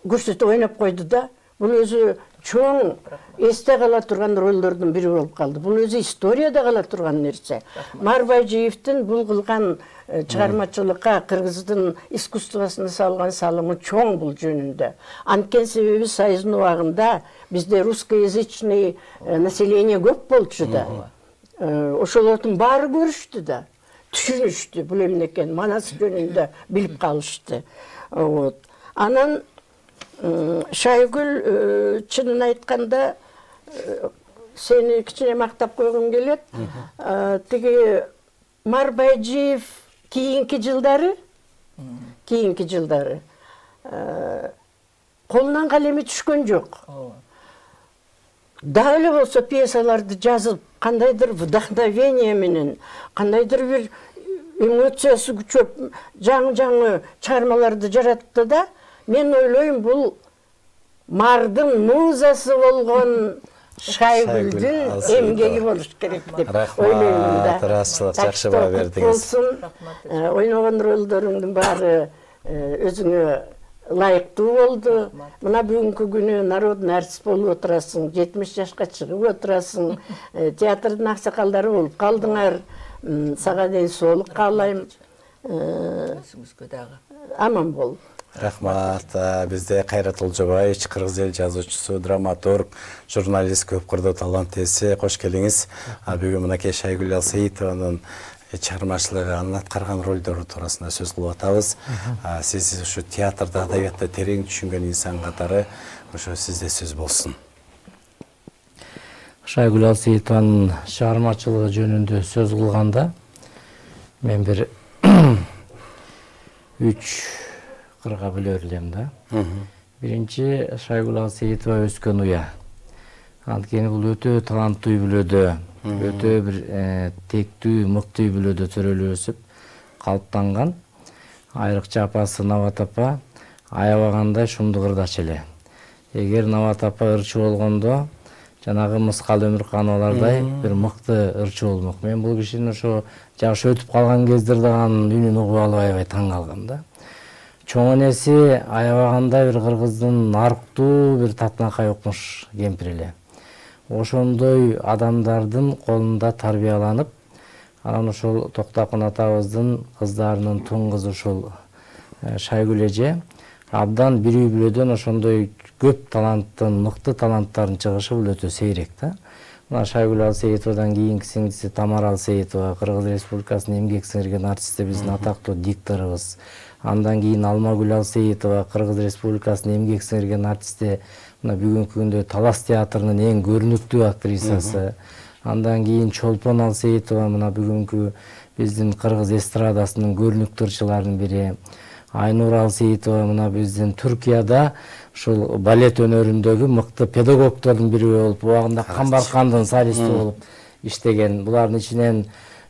көрсөтүп ойноп койду да. Бул өзү чоң эсте кала турган ролдордун бири болуп калды. Бул өзү историяда кала турган нерсе. Марбайжиевдин бул кылган чыгармачылыкка, кыргыздын искусствосуна салган салымы чоң бул жөнүндө. Анткени себеби Союздун убагында бизде русскоязычный население көп болчу да. Ошолордун баары көрүштү да, түшүнүштү бул эмне экенин, Манас жөнүндө билип калышты. Анан Шайгүл, чынын айтканда, сени кичине мактап койгум келет. Тиги Марбайжиев кийинки жылдары колунан калеми түшкөн жок. Дагы эле болсо пьесаларды жазып, кандайдыр вдохновение менен, кандайдыр бир эмоциясы күчөп, жаңы чыгармаларды жаратты да. Мен ойлойм, бул Мардын музасы болгон Шайгүлдүн эмгеги болуш керек деп ойлойм да. Рахмат, жакшы баа бердиңиз. Ойногон ролдоруңдун баары өзүңө ылайыктуу болду. Мына бүгүнкү күнү народный артист болуп отурасың, 70 жашка чыгып отурасың, театрдын аксакалдары болуп калдыңар. Сага дейин соолук каалайм. Өзүңүзгө дагы. Аман бол. Рахмат. Бизде Кайрат Олжобаевич, кыргыз эл жазуучусу, драматург, журналист, көп кырдуу талант ээси. Кош келиңиз. Бүгүн мынакей Шайгүл Алсейитованын чыгармачылыгы, анын аткарган ролдору туурасында сөз кылып атабыз. Сиз ушу театрда, адабиятта терең түшүнгөн инсан катары ошо сизде сөз болсун. Шайгүл Алсейитованын чыгармачылыгы жөнүндө сөз кылганда мен бир 3 кырга бөлөр элем да. Биринчи, Шайгүл Алсейитова өскөн уя. Анткени бул өтө таланттуу үй-бүлөдө, өтө бир тектүү, мыкты үй-бүлөдө төрөлүп өсүп калыптанган. Айрыкча апасы Нават апа аябагандай шумду кырдач эле. Эгер Нават апа ырчы болгондо, жанагы Мыскал Өмүркановалардай бир мыкты ырчы болмок. Мен бул кишинин ошо жашы өтүп калган кездерде анын үнүн угуп алып аябай таң калгам да. Чоң энеси аябагандай бир кыргыздын арктуу бир татынакай укмуш кемпир эле. Ошондой адамдардын колунда тарбияланып, анан ошол Токтакын атабыздын кыздарынын туң кызы ушул Шайгүл эже абдан бир үй-бүлөдөн ошондой көп таланттын, мыкты таланттардын чыгышы бул өтө сейрек да. Мына Шайгүл Алсейитовадан кийинки сиңдиси Тамара Алсейитова, Кыргыз Республикасынын эмгек сиңирген артисти, биздин атактуу дикторубуз. Андан кийин Алмагүл Алсейитова, Кыргыз Республикасынын эмгек сиңирген артисти, мына бүгүнкү күндө Талас театрынын эң көрүнүктүү актрисасы. Андан кийин Чолпон Алсейитова, мына бүгүнкү биздин кыргыз эстрадасынын көрүнүктүү ырчыларынын бири. Айнур Алсейитова, мына биздин Түркияда ушул балет өнөрүндөгү мыкты педагогдордун бири болуп, убагында Камбаркандын солисти болуп иштеген. Булардын ичинен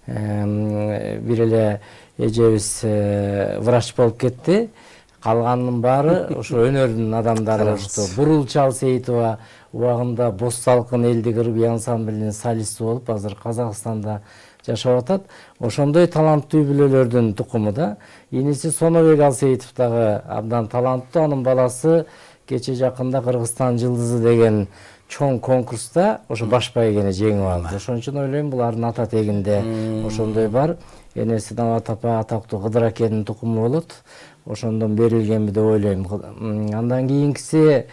бир эле эжебиз врач болуп кетти. Калганынын баары ошо өнөрдүн адамдары болушту. Бурулчу Алсейитова убагында Боз салкын элдик ырбий ансамблинин солисти болуп, азыр Казакстанда жашап атат. Ошондой таланттуу үй-бүлөлөрдүн тукуму да. Иниси Сонобек Алсейитов дагы абдан таланттуу. Анын баласы кече жакында Кыргызстан жылдызы деген чоң конкурста ошо баш байгени жеңип алды. Ошон үчүн ойлойм, булардын ата тегинде ошондой бар. Энеси Нават апа атактуу Кыдыр акенин тукуму болот. Ошондон берилгенби деп ойлойм. Андан кийинкиси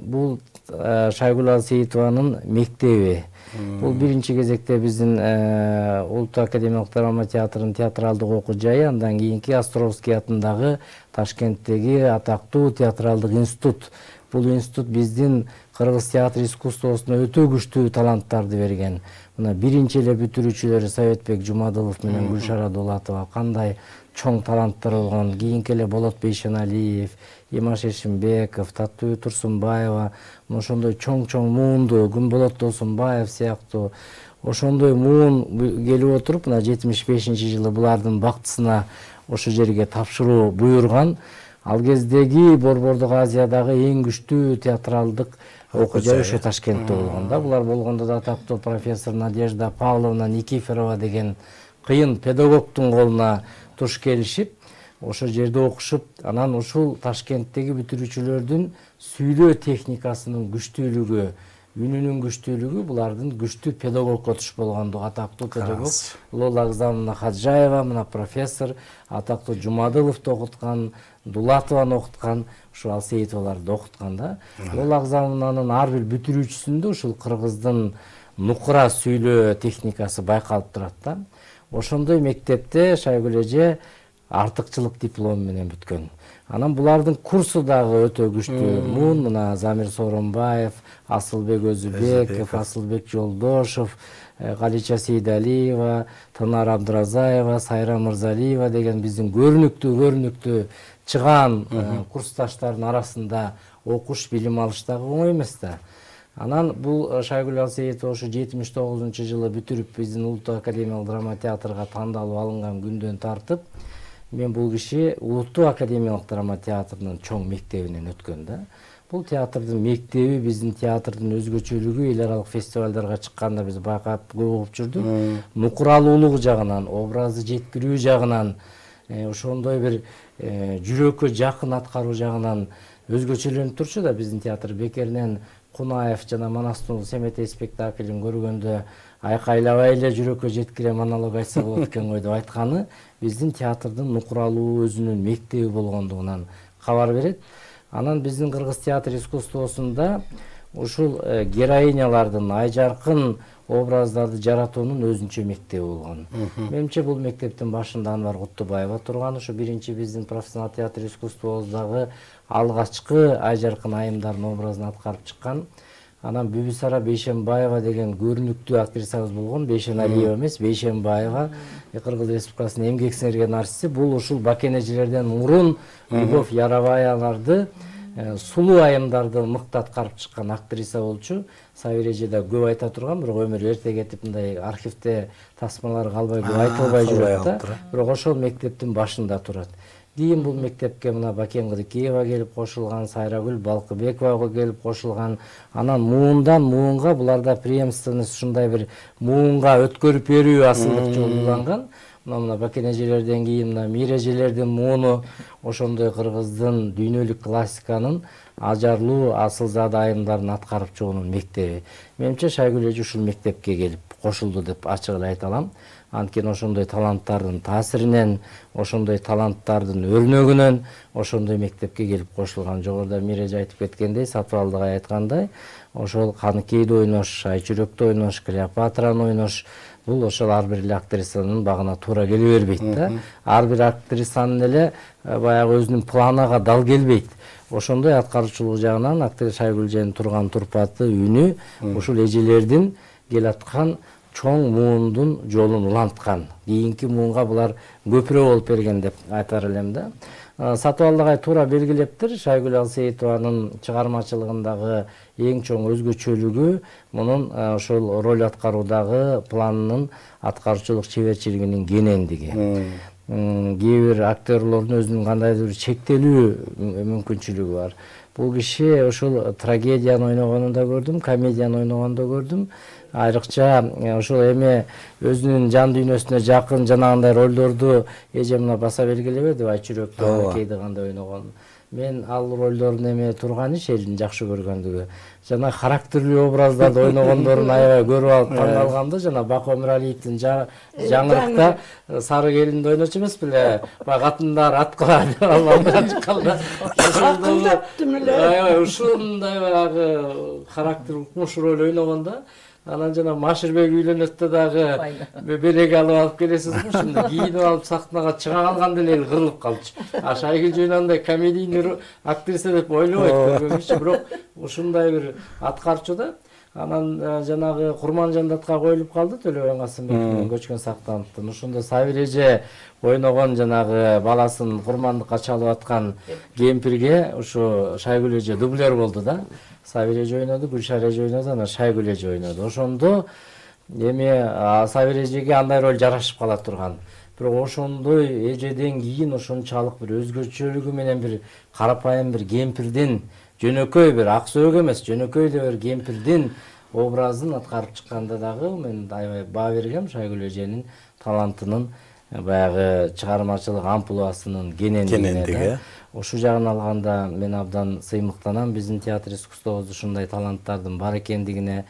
бул Шайгүл Алсейитованын мектеби. Бул биринчи кезекте биздин Улуттук академиялык драма театрынын театралдык окуу жайы, андан кийинки Островский атындагы Ташкенттеги атактуу театралдык институт. Бул институт биздин Кыргыз театр искусствосуна өтө күчтүү таланттарды берген. Мына биринчи эле бүтүрүүчүлөрү Советбек Жумадылов менен Гүлшара Дулатова кандай чоң таланттар болгон. Кийинки эле Болот Бейшеналиев, Имаш Эшимбеков, Таттуу Турсунбаева, ошондой чоң муунду Күнболот Досунбаев сыяктуу ошондой муун келип отуруп, мына 75-жылы булардын бактысына ошо жерге тапшыруу буйруган. Ал кездеги Борбордук Азиядагы эң күчтүү театралдык окуу жай ошо Ташкентте болгон да. Булар болгондо да атактуу профессор Надежда Павловна Никифорова деген кыйын педагогдун колуна туш келишип, ошо жерде окушуп, анан ушул Ташкенттеги бүтүрүүчүлөрдүн сүйлөө техникасынын күчтүүлүгү, үнүнүн күчтүүлүгү булардын күчтүү педагог отуш болгондугу атактуу педагог Лола Агзамовна Хаджаева, мына профессор атактуу Жумадыловду окуткан, Дулатованы окуткан, ушу Алсейитоваларды окуткан да. Лола Агзамовнанын ар бир бүтүрүүчүсүндө ушул кыргыздын нукура сүйлөө техникасы байкалып турат да. Ошондой мектепте Шайгүл эже артыкчылык диплому менен бүткөн. Анан булардын курсу дагы өтө күчтүү. Мун мына Замир Сооронбаев, Асылбек Өзүбеков, Асылбек Жолдошов, Галича Сейдалиева, Танар Абдыразаева, Сайра Мырзалиева деген биздин көрүнүктүү чыгаан курсташтардын арасында окуш, билим алыш дагы оңой эмес да. Анан бул Шайгүл Алсейитова ошо 79-жылы бүтүрүп биздин Улуттук академиялык драма театрга тандалып алынган күндөн тартып мен бул киши Улуттук академиялык драма театрынын чоң мектебинен өткөн да. Бул театрдын мектеби биздин театрдын өзгөчөлүгү эл аралык фестивалдарга чыкканда биз байкап көп угуп жүрдүк. Нукуралуулугу жагынан, образды жеткирүү жагынан, ошондой бир жүрөккө жакын аткаруу жагынан өзгөчөлөнүп турчу да биздин театр. Бекеринен Кунаев жана Манастуу Семетей спектаклин көргөндө айкайлабай эле жүрөккө жеткире монолог айтса болот экен го деп айтканы биздин театрдын нукуралуу өзүнүн мектеби болгондугунан кабар берет. Анан биздин Кыргыз театр искусствосунда ушул героинялардын айжаркын образдарды жаратуунун өзүнчө мектеби болгон. Менимче бул мектептин башында Анвар Куттубаева турган. Ошо биринчи биздин профессионал театр искусствобуздагы алгачкы айжаркын айымдардын образын аткарып чыккан. Анан Бүбүсара Бейшенбаева деген көрүнүктүү актрисабыз болгон. Бейшеналиева эмес, Бейшенбаева, Кыргыз Республикасынын эмгек сиңирген артисти. Бул ушул Бакен эжелерден мурун Любовь Яроваяларды, сулуу айымдарды мыкты аткарып чыккан актриса болчу. Сабир эже да көп айта турган, бирок өмүрү эрте кетип мындай архивде тасмалар калбай көп айтылбай жүрөт да. Бирок ошол мектептин башында турат. Кийин бул мектепке мына Бакен Кыдыкеева келип кошулган, Сайрагүл Балкыбекова келип кошулган. Анан муундан муунга буларда преемственность ушундай бир муунга өткөрүп берүү асылдык жолдуланган. Мына Бакен эжелерден кийин мына Мир эжелердин мууну ошондой кыргыздын дүйнөлүк классиканын ажарлуу асылзада айымдарын аткарып чыгуунун мектеби. Менимче Шайгүл эже ушул мектепке келип кошулду деп ачык эле айта алам. Анткени ошондой таланттардын таасиринен, ошондой таланттардын өрнөгүнөн ошондой мектепке келип кошулган. Жогоруда Мир эже айтып кеткендей, Сатыбалдыга айткандай, ошол Каныкейди ойнош, Айчүрөктү ойнош, Клеопатраны ойнош бул ошол ар бир эле актрисанын багына туура келе бербейт да. Ар бир актрисанын эле баягы өзүнүн планага дал келбейт. Ошондой аткаруучулук жагынан актриса Шайгүл эженин турган турпаты, үнү ушул эжелердин келаткан чоң муундун жолун уланткан. Кийинки муунга булар көпүрө болуп берген деп айтар элем да. Сатыбалдыга туура белгилептир. Шайгүл Алсейитованын чыгармачылыгындагы эң чоң өзгөчөлүгү мунун ошол роль аткаруудагы планынын аткаруучулук чеберчилигинин кенендиги. Кээ бир актерлордун өзүнүн кандайдыр бир чектелүү мүмкүнчүлүгү бар. Бул киши ошол трагедияны ойногонун да көрдүм, комедияны ойногонун да көрдүм. Айрыкча ошол эми өзүнүн жан дүйнөсүнө жакын жанагындай ролдорду эже мына баса белгилебеди, Айчүрөктү Кейди кандай ойногон. Мен ал ролдордун эме турган иш элдин жакшы көргөндүгү. Жана характерлүү образдарды ойногондорун аябай көрүп алып таң калганда, жана Бако Өмүралиевдин жаңырыкта сары келинди ойночу эмес беле? Баягы катындар атка алган чыкканда. Ошондой ушундай баягы характер укмуш роль ойногондо Анан жана Машырбек үйлөнөттө дагы белек алып келесиз го, ушунда кийинип алып сахнага чыга калганда эле кырылып калчу. Шайгүл Жойнандай комедийный актриса деп ойлобойт көргөнүччү, бирок ушундай бир аткарчу да. Анан жанагы Курманжан датка коюлуп калды Төлөбай Касымбековдун көчкөн сактанып. Ошондо Сабир эже ойногон жанагы баласын курмандыкка чалып аткан кемпирге ушу Шайгүл эже дублер болду да. Сабир эже ойноду, Гүлшара эже ойноду, анан Шайгүл эже ойноду. Ошондо эми Сабир эжеге андай роль жарашып кала турган. Бирок ошондой эжеден кийин ошончалык бир өзгөчөлүгү менен бир карапайым бир кемпирдин, жөнөкөй бир ак сөөгө эмес, жөнөкөй эле бир кемпирдин образын аткарып чыкканда дагы мен аябай баа бергем Шайгүл эженин талантынын, баягы чыгармачылык амплуасынын кенендиги. Ошол жагын алганда мен абдан сыймыктанам. Биздин театр искусствобузда ушундай таланттардын бар экендигине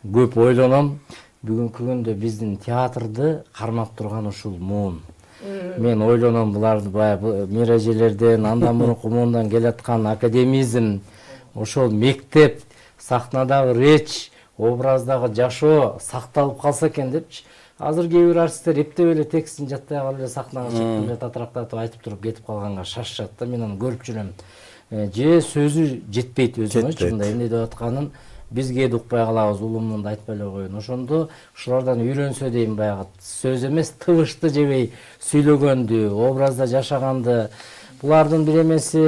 көп ойлоном. Бүгүнкү күндө биздин театрды кармап турган ушул муун. Мен ойлоном буларды баягы мир эжелерден, андан мурунку муундан келаткан академизм, ошол мектеп, сахнадагы реч, образдагы жашоо сакталып калса экен депчи. Азыр кээ бир артисттер эптеп эле текстин жаттай калып эле сахнага чыгып эле татрактатып айтып туруп кетип калганга шашышат да. Мен аны көрүп жүрөм. Же сөзү жетпейт өзүнө, чынында эмне деп атканын бизге да укпай калабыз, улумун да айтпай эле коеюн. Ошондо ушулардан үйрөнсө дейм, баягы сөз эмес, тыбышты жебей сүйлөгөндү, образда жашаганды. Булардын бир эмеси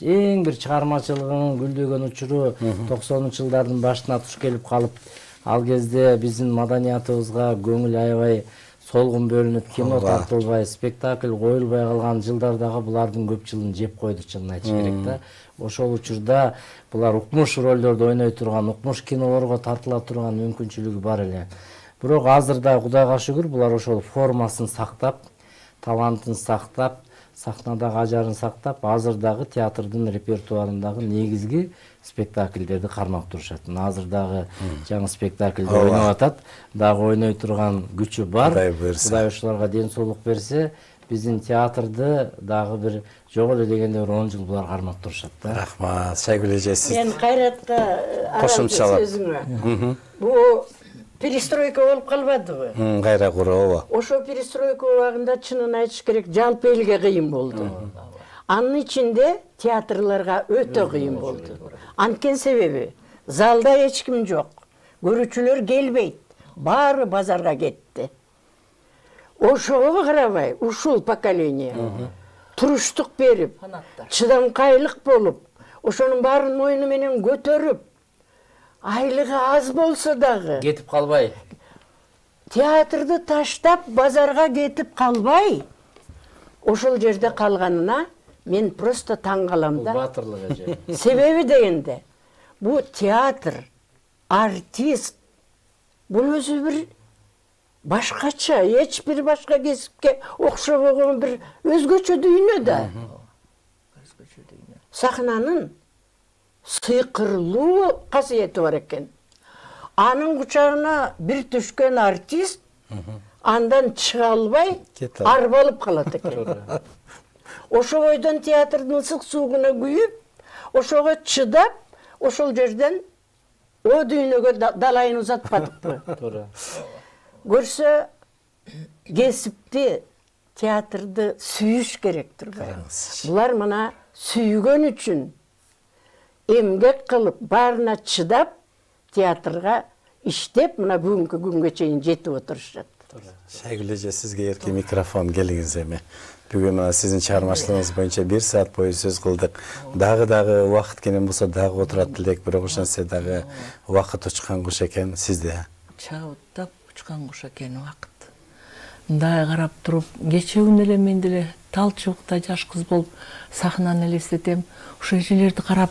эң бир чыгармачылыгынын гүлдөгөн учуру 90-жылдардын башына туш келип калып, ал кезде биздин маданиятыбызга көңүл аябай солгун бөлүнүп, кино тартылбай, спектакль коюлбай калган жылдардагы булардын көп жылын жеп койду, чынын айтыш керек да. Ошол учурда булар укмуш ролдорду ойной турган, укмуш кинолорго тартыла турган мүмкүнчүлүгү бар эле. Бирок азырда Кудайга шүгүр булар ошол формасын сактап, талантын сактап, сахнадагы ажарын сактап, азырдагы театрдын репертуарындагы негизги спектакльдерди кармап турушат. Азырдагы жаңы спектакльде ойноп атат, дагы ойной турган күчү бар. Кудай ушуларга ден соолук берсе, биздин театрды дагы бир жок эле дегенде 10 жыл булар кармап турушат да. Рахмат, Шайгүл эже, сиз Мен Кайратка кошумчалап сөзүңө. Бу перестройка болуп калбадыбы? Кайра куроо. Ошо перестройка убагында чынын айтыш керек, жалпы элге кыйын болду. Анын ичинде театрларга өтө кыйын болду. Анткени себеби залда эч ким жок. Көрүүчүлөр келбейт. Баары базарга кетти. Ошого карабай ушул поколение туруштук берип, чыдамкайлык болуп, ошонун баарын мойну менен көтөрүп, айлыгы аз болсо дагы кетип калбай, театрды таштап базарга кетип калбай, ошол жерде калганына мен просто таң калам да. батырлык эже. Себеби дегенде, бу театр, артист, бул өзү бир башкача, эч бир башка кесипке окшобогон бир өзгөчө дүйнө да. Сахнанын сыйкырлуу касиети бар экен. Анын кучагына бир түшкөн артист андан чыга албай арбалып калат экен. Ошо бойдон театрдын ысык суугуна күйүп, ошого чыдап, ошол жерден о дүйнөгө далайын узатпадыкпы. Туура. Көрсө кесипти, театрды сүйүш керектир. Булар мына сүйгөн үчүн эмгек кылып, баарына чыдап, театрга иштеп, мына бүгүнкү күнгө чейин жетип отурушат. Шайгүл эже, сизге эрке микрофон келиңиз эми. Бүгүн сиздин чыгармачылыгыңыз боюнча 1 саат бою сөз кылдык. Дагы убакыт кенен болсо дагы отурат элек, бирок ошентсе дагы убакыт учкан куш экен сизде. Чабыттап учкан куш экен убакыт. Мындай карап туруп, кечеүн эле мен деле тал чыбыкта жаш кыз болуп сахнаны элестетем. Ошо эжелерди карап,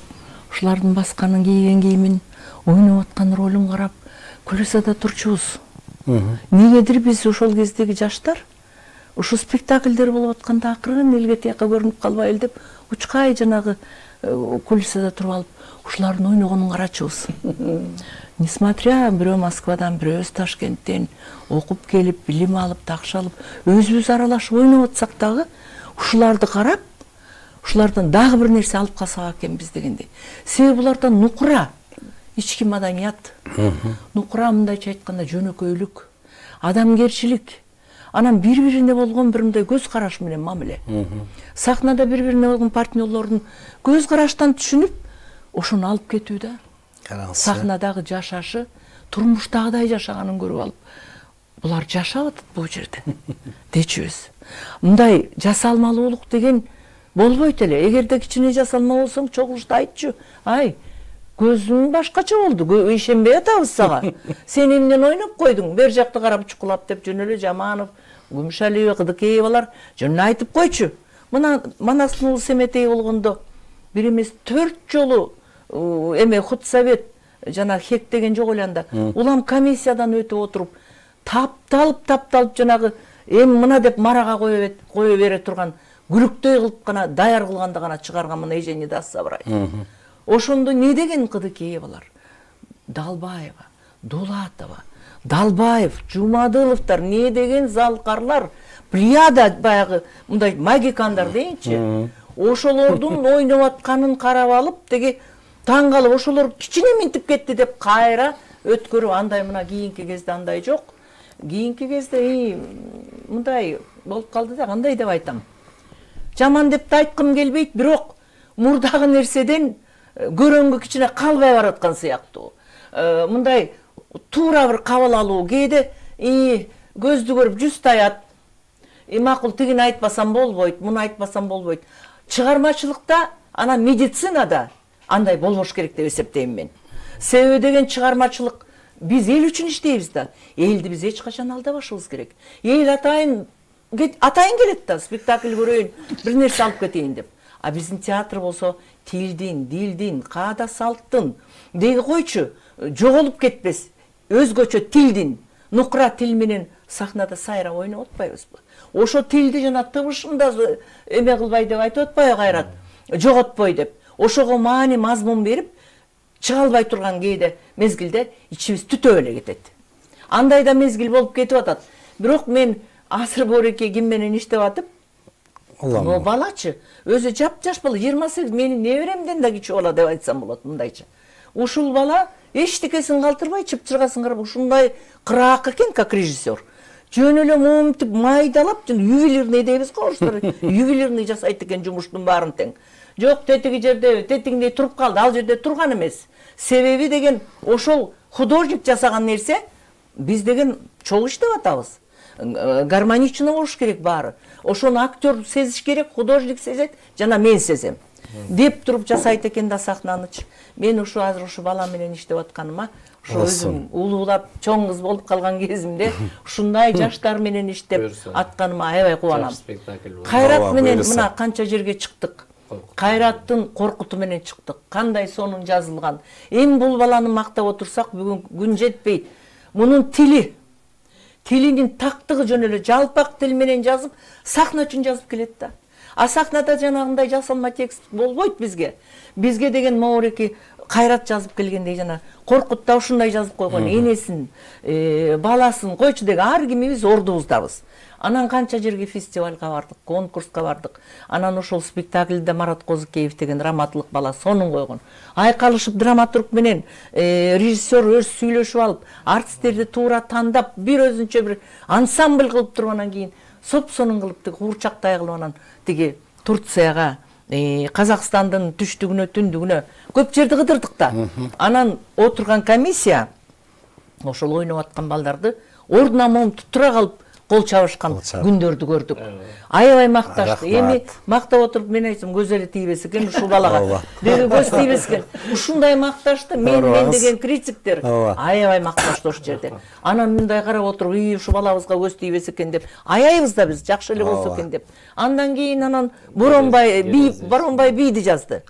ушулардын басканын, кийген кийимин, ойноп аткан ролун карап күлүсөдө турчубуз. Негедир биз ошол кездеги жаштар ушу спектакльдер болуп атканда акырын элге тияка көрүнүп калбай эл деп учкай жанагы кулисада туруп алып ушулардын ойногонун карачубуз. Несмотря бирөө Москвадан, бирөөбүз Ташкенттен окуп келип, билим алып, такшы алып, өзүбүз аралашып ойноп атсак дагы ушуларды карап, ушулардан дагы бир нерсе алып калсак экен биз дегенде. Себеби булардан нукура ички маданият. Нукура мындайча айтканда жөнөкөйлүк, адамгерчилик, анан бири-бирине болгон бир мындай көз караш менен мамиле. Сахнада бири-бирине болгон партнерлордун көз караштан түшүнүп, ошону алып кетүү да. Сахнадагы жашашы, турмуштагыдай жашаганын көрүп алып, булар жашап атат бул жерде. Дечүбүз. Мындай жасалмалуулук деген болбойт эле. Эгерде кичине жасалма болсоң, чогулушта айтчу. Ай, көзүң башкача болду. Ишенбей атабыз сага. Сен эмнен ойноп койдуң? Бер жакты карап чукулап деп жөн эле Жаманов, Күмүшалиева, Кыдыкеевалар жөн айтып койчу. Мына Манастын улуу Семетей болгондо бир эмес 4 жолу худсовет жана хек деген жок эле анда. Улам комиссиядан өтүп отуруп, тапталып жанагы мына деп марага кое бере турган күлүктөй кылып гана даяр кылганда гана чыгарган мына Ежени да Сабырай. Ошондо не деген Кыдыкеевалар, Далбаева, Дулатова, Далбаев, Жумадыловтар, не деген залкарлар, плеяда баягы мындай магикандар дейинчи. Ошолордун ойноп атканын карап алып, теге таң калып, ошолор кичине минтип кетти деп кайра өткөрүп, андай мына кийинки кезде андай жок. Кийинки кезде мындай болуп калды да, кандай деп айтам. Жаман деп да айткым келбейт, бирок мурдагы нерседен көрөнгө кичине калбай бараткан сыяктуу. Мындай туура бир кабыл алуу, кээде көздү көрүп жүз таят. Макул тигини айтпасам болбойт, муну айтпасам болбойт. Чыгармачылыкта, ана медицинада андай болбош керек деп эсептейм мен. Себеби деген чыгармачылык биз эл үчүн иштейбиз да. Элди биз эч качан алдабашыбыз керек. Эл атайын келет да, спектакль көрөйүн, бир нерсе алып кетейин деп. А биздин театр болсо тилдин, дилдин, каада салттын, деги койчу, жоголуп кетпес, өзгөчө тилдин, нукура тил менен сахнада сайра ойноп атпайбызбы? Ошо тилди жана табышын да эме кылбай деп айтып атпайбы Кайрат? Жоготпой деп. Ошого маани, мазмун берип, чыга албай турган кээде мезгилде ичибиз түтөп эле кетет. Андай да мезгил болуп кетип атат. Бирок мен азыр Бореке ким менен иштеп атып, о балачы, өзү жап-жаш бала, 28, менин неберемден да кичүү бала деп айтсам болот, мындайча. Ушул бала эчтекесин калтырбай, чыпчыргасын карап, ушундай кыраак экен, как режиссер. Жөн эле момунтип майдалап, ювелирный дейбиз го, ошолор ювелирный жасайт экен жумуштун баарын тең. Жок, тетиги жерде, тетиңдей туруп калды, ал жерде турган эмес. Себеби деген ошол художник жасаган нерсе, биз деген чогуу иштеп атабыз. Гармонично болуш керек баары. Ошону актер сезиш керек, художник сезет, жана мен сезем. Деп туруп жасайт экен да сахнанычы. Мен ушу азыр ушу бала менен иштеп атканыма, ушу өзүм улуулап чоң кыз болуп калган кезимде ушундай жаштар менен иштеп атканыма аябай кубанам. Кайрат менен мына канча жерге чыктык. Кайраттын коркуту менен чыктык. Кандай сонун жазылган. Эми бул баланы мактап отурсак бүгүн күн жетпейт. Мунун тилинин тактыгы жөн эле жалпак тил менен жазып, сахна үчүн жазып келет да. А сахнада жанагындай жасалма текст болбойт бизге. Бизге деген Мауреки Кайрат жазып келгендей жана Коркут да ушундай жазып койгон, энесин, баласын койчу деген ар кимибиз ордубуздабыз. Анан канча жерге фестивалга бардык, конкурска бардык. Анан ошол спектакльде Марат Козыкеев деген драматург бала сонун койгон. Айкалышып драматург менен режиссер өз сүйлөшүп алып, артисттерди туура тандап, бир өзүнчө бир ансамбль кылып тургандан кийин соп-сонун кылып тиги куурчактай кылып анан тиги Турцияга, Казакстандын түштүгүнө, түндүгүнө көп жерди кыдырдык да. Анан отурган комиссия ошол ойноп аткан балдарды ордуна момунтуп тура калып кол чабышкан күндөрдү көрдүк. Аябай макташты. Эми мактап отуруп мен айтсам көз эле тийбес экен ушул балага. Деги көз тийбес экен. Ушундай макташты мен деген критиктер аябай макташты ошол жерде. Анан мындай карап отуруп, ушул балабызга көз тийбес экен деп, аяйбыз да биз, жакшы эле болсо экен деп. Андан кийин анан Боронбай бийди жазды.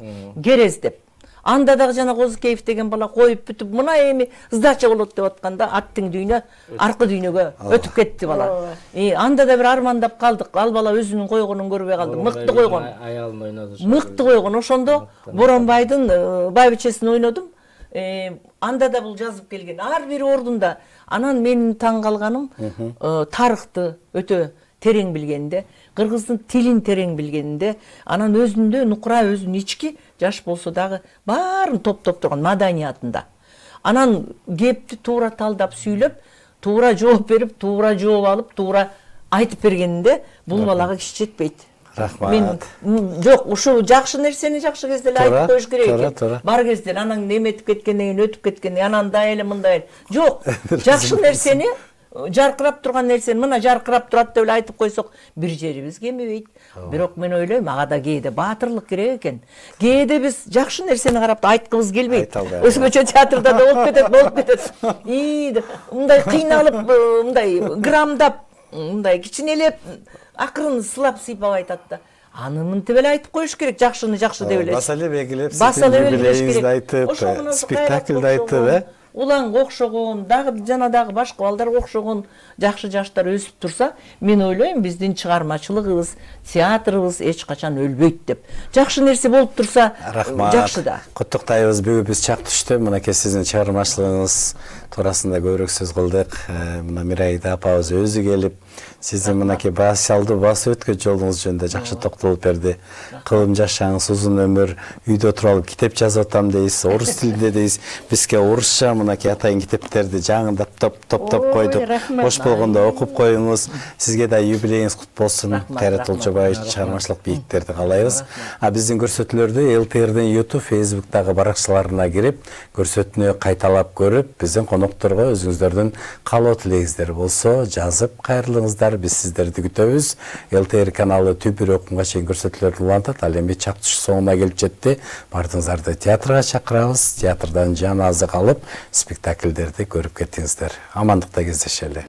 Керез деп. Анда дагы жана Козыкеев деген бала коюп бүтүп, мына эми сдача болот деп атканда аттың дүйнө, аркы дүйнөгө өтүп кетти бала. Анда да бир армандап калдык. Ал бала өзүнүн койгонун көрбөй калды. Мыкты койгон. Аялын ойноду. Мыкты койгон. Ошондо Боронбайдын байбичесин ойнодум. Анда да бул жазып келген. Ар бир ордунда. Анан менин таң калганым тарыхты өтө терең билгенде, кыргыздын тилин терең билгенде, анан өзүндө нукура өзүнүн ички жаш болсо дагы баарын топтоп турган маданиятында. Анан кепти туура талдап сүйлөп, туура жооп берип, туура жооп алып, туура айтып бергенде бул балага киши жетпейт. Рахмат. Жок, ушул жакшы нерсени жакшы кезде эле айтып коюш керек экен. Бар кезде анан неметип кеткенден кийин өтүп кеткенден кийин анандай эле мындай эле. Жок, жакшы нерсени, жаркырап турган нерсени мына жаркырап турат деп эле айтып койсок, бир жерибиз кемибейт. Бирок мен ойлойм, ага да кээде баатырлык керек экен. Кээде биз жакшы нерсени карап айткыбыз келбейт. Өзгөчө театрда да болуп кетет. Мындай кыйналып, мындай грамдап, мындай кичинелеп, акырын сылап сыйпап айтат да. Аны мынтип эле айтып коюш керек, жакшыны жакшы деп эле. Баса эле белгилеп, юбилейиңизди айтып, спектакльди айтып, уланга окшогон, дагы жана дагы башка балдарга окшогон жакшы жаштар өсүп турса, мен ойлойм, биздин чыгармачылыгыбыз, театрыбыз эч качан өлбөйт деп. Жакшы нерсе болуп турса, жакшы да. Куттуктайбыз, бүгүн биз чак түштү. Мынакей сиздин чыгармачылыгыңыз туурасында көбүрөөк сөз кылдык. Мына Мирайда апабыз өзү келип, сиздин мынакей басалдуу басып өткөн жолуңуз жөнүндө жакшы токтолуп берди. Кылым жашаңыз, узун өмүр, үйдө туруп алып китеп жазып атам дейсиз, орус тилинде дейсиз. Бизге орусча мынакей атайын китептерди жаңыдап топтоп койдук. Бош болгондо окуп коюңуз. Сизге да юбилейиңиз кут болсун. Кайрат Олчобаевич чыгармачылык бийиктерди каалайбыз. Биздин көрсөтүүлөрдү ЛТРдин YouTube, Facebook'тагы баракчаларына кирип, көрсөтүүнү кайталап көрүп, биздин конокторго өзүңүздөрдүн каалоо тилегиңиздер болсо жазып кайрылыңыздар. Биз сиздерди күтөбүз. ЛТР каналы түбүр окумга чейин көрсөтүүлөрдү улантат. Ал эми чак түш соңуна келип жетти. Бардыңыздарды театрга чакырабыз. Театрдан жан азык алып, спектакльдерди көрүп кетиңиздер. Амандыкта кездешели.